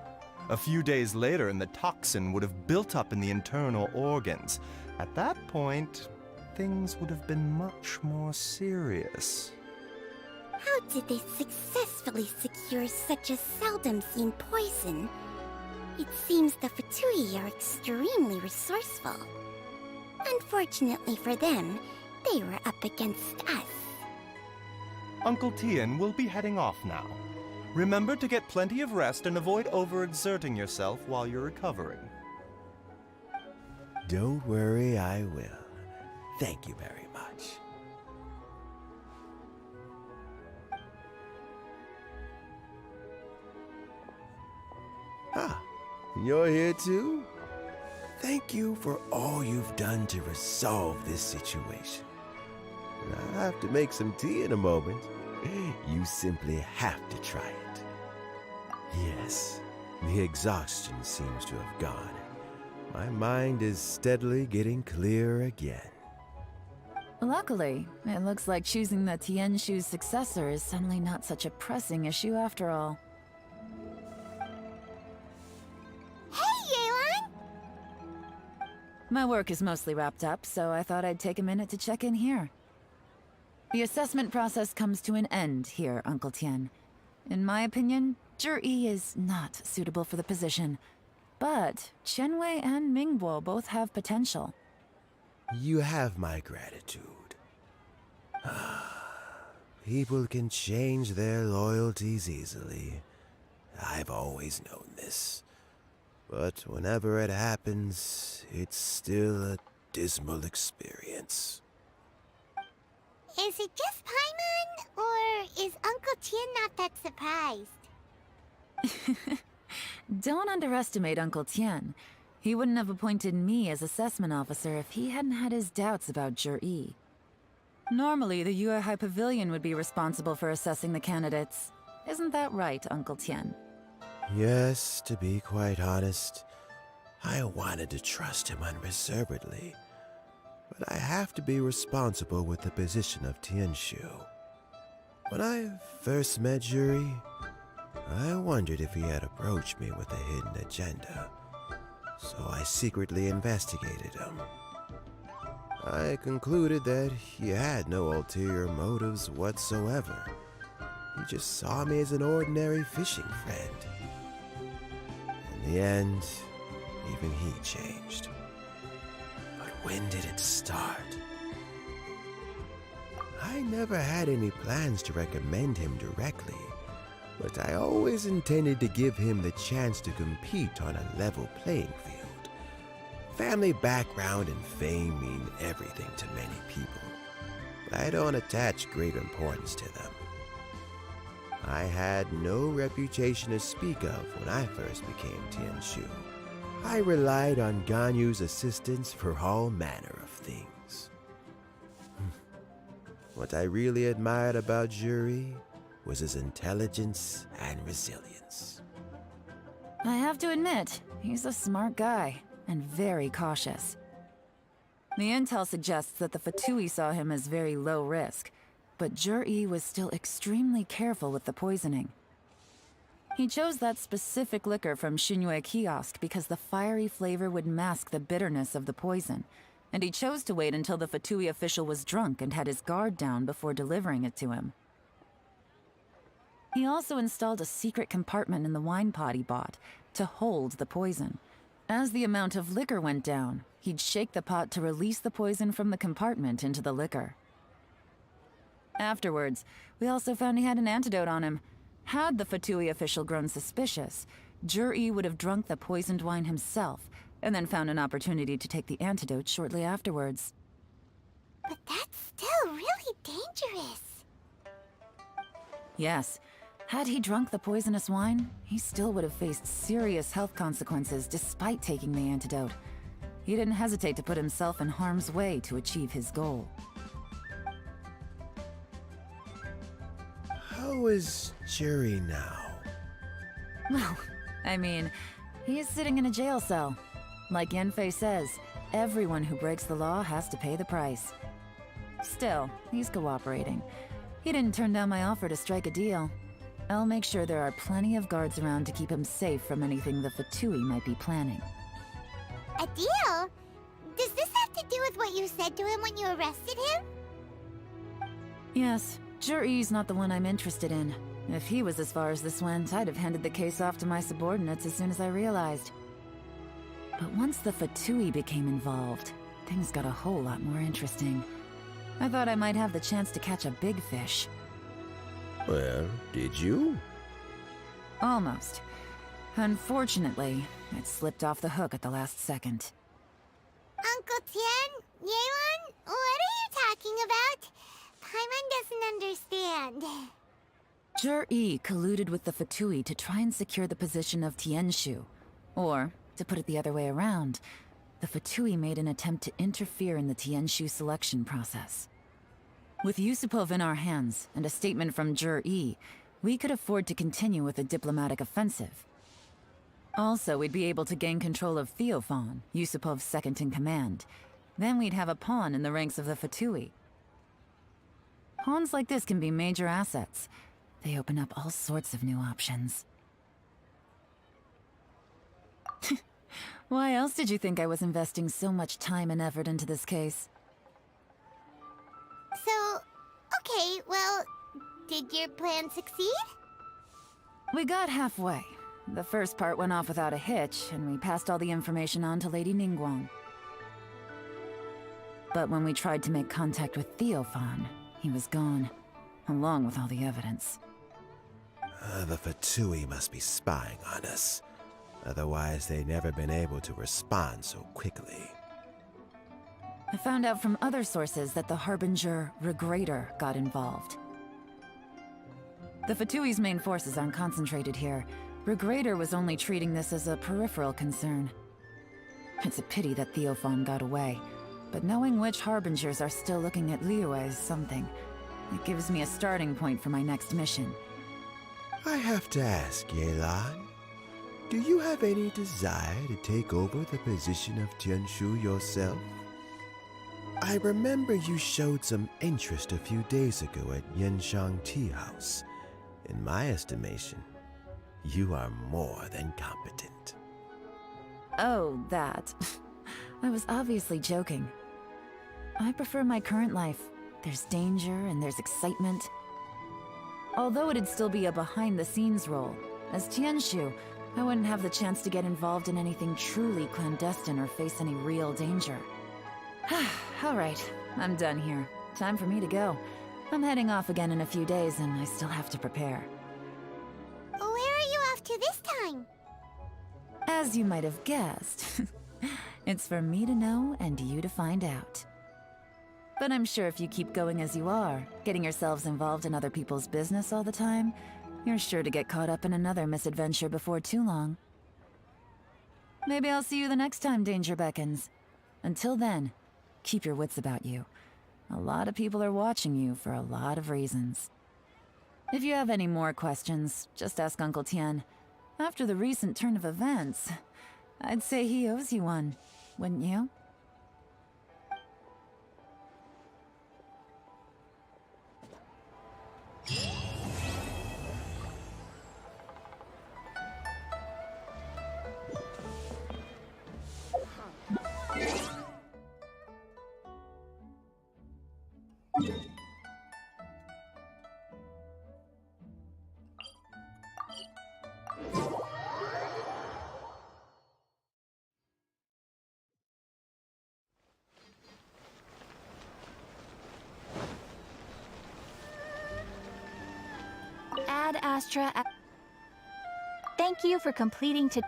A few days later, and the toxin would have built up in the internal organs. At that point, things would have been much more serious. How did they successfully secure such a seldom-seen poison? It seems the Fatui are extremely resourceful. Unfortunately for them, they were up against us. Uncle Tian will be heading off now. Remember to get plenty of rest and avoid overexerting yourself while you're recovering. Don't worry, I will. Thank you very much. Ah, you're here too? Thank you for all you've done to resolve this situation. I'll have to make some tea in a moment. You simply have to try it. Yes, the exhaustion seems to have gone. My mind is steadily getting clearer again. Luckily, it looks like choosing the Tianshu's successor is suddenly not such a pressing issue after all. My work is mostly wrapped up, so I thought I'd take a minute to check in here. The assessment process comes to an end here, Uncle Tian. In my opinion, Zhi is not suitable for the position. But Qianwei and Mingbo both have potential. You have my gratitude. People can change their loyalties easily. I've always known this. But whenever it happens, it's still a dismal experience. Is it just Paimon, or is Uncle Tian not that surprised? Don't underestimate Uncle Tian. He wouldn't have appointed me as assessment officer if he hadn't had his doubts about Zhi. Normally, the Yuehai Pavilion would be responsible for assessing the candidates. Isn't that right, Uncle Tian? Yes, to be quite honest, I wanted to trust him unreservedly. But I have to be responsible with the position of Tianshu. When I first met Zhi, I wondered if he had approached me with a hidden agenda. So I secretly investigated him. I concluded that he had no ulterior motives whatsoever. He just saw me as an ordinary fishing friend. In the end, even he changed. But when did it start? I never had any plans to recommend him directly, but I always intended to give him the chance to compete on a level playing field. Family background and fame mean everything to many people, but I don't attach great importance to them. I had no reputation to speak of when I first became Tianshu. I relied on Ganyu's assistance for all manner of things. What I really admired about Zhi was his intelligence and resilience. I have to admit, he's a smart guy, and very cautious. The intel suggests that the Fatui saw him as very low risk, but Zhi was still extremely careful with the poisoning. He chose that specific liquor from Xinyue Kiosk because the fiery flavor would mask the bitterness of the poison, and he chose to wait until the Fatui official was drunk and had his guard down before delivering it to him. He also installed a secret compartment in the wine pot he bought to hold the poison. As the amount of liquor went down, he'd shake the pot to release the poison from the compartment into the liquor. Afterwards, we also found he had an antidote on him. Had the Fatui official grown suspicious, Zhi would have drunk the poisoned wine himself, and then found an opportunity to take the antidote shortly afterwards. But that's still really dangerous. Yes. Had he drunk the poisonous wine, he still would have faced serious health consequences despite taking the antidote. He didn't hesitate to put himself in harm's way to achieve his goal. How is Zhi now? Well, I mean, he is sitting in a jail cell. Like Yanfei says, everyone who breaks the law has to pay the price. Still, he's cooperating. He didn't turn down my offer to strike a deal. I'll make sure there are plenty of guards around to keep him safe from anything the Fatui might be planning. A deal? Does this have to do with what you said to him when you arrested him? Yes, Juri's not the one I'm interested in. If he was as far as this went, I'd have handed the case off to my subordinates as soon as I realized. But once the Fatui became involved, things got a whole lot more interesting. I thought I might have the chance to catch a big fish. Well, did you? Almost. Unfortunately, it slipped off the hook at the last second. Uncle Tian? Yelan? What are you talking about? Paimon doesn't understand. Jur-E colluded with the Fatui to try and secure the position of Tianshu. Or, to put it the other way around, the Fatui made an attempt to interfere in the Tianshu selection process. With Yusupov in our hands, and a statement from Jur-E, we could afford to continue with a diplomatic offensive. Also, we'd be able to gain control of Theophan, Yusupov's second-in-command. Then we'd have a pawn in the ranks of the Fatui. Pawns like this can be major assets. They open up all sorts of new options. Why else did you think I was investing so much time and effort into this case? So, okay, well, did your plan succeed? We got halfway. The first part went off without a hitch, and we passed all the information on to Lady Ningguang. But when we tried to make contact with Theophan, he was gone, along with all the evidence. The Fatui must be spying on us. Otherwise, they'd never been able to respond so quickly. I found out from other sources that the Harbinger Regrator got involved. The Fatui's main forces aren't concentrated here. Regrator was only treating this as a peripheral concern. It's a pity that Theophan got away, but knowing which Harbingers are still looking at Liyue is something. It gives me a starting point for my next mission. I have to ask, Yelan, do you have any desire to take over the position of Tianshu yourself? I remember you showed some interest a few days ago at Yenshang Tea House. In my estimation, you are more than competent. Oh, that. I was obviously joking. I prefer my current life. There's danger and there's excitement. Although it'd still be a behind-the-scenes role, as Tianshu, I wouldn't have the chance to get involved in anything truly clandestine or face any real danger. Alright, I'm done here. Time for me to go. I'm heading off again in a few days, and I still have to prepare. Where are you off to this time? As you might have guessed, it's for me to know and you to find out. But I'm sure if you keep going as you are, getting yourselves involved in other people's business all the time, you're sure to get caught up in another misadventure before too long. Maybe I'll see you the next time danger beckons. Until then, keep your wits about you. A lot of people are watching you for a lot of reasons. If you have any more questions, just ask Uncle Tian. After the recent turn of events, I'd say he owes you one, wouldn't you? Ad Astra. Thank you for completing to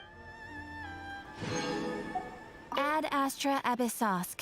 Ad Astra Abyssosk.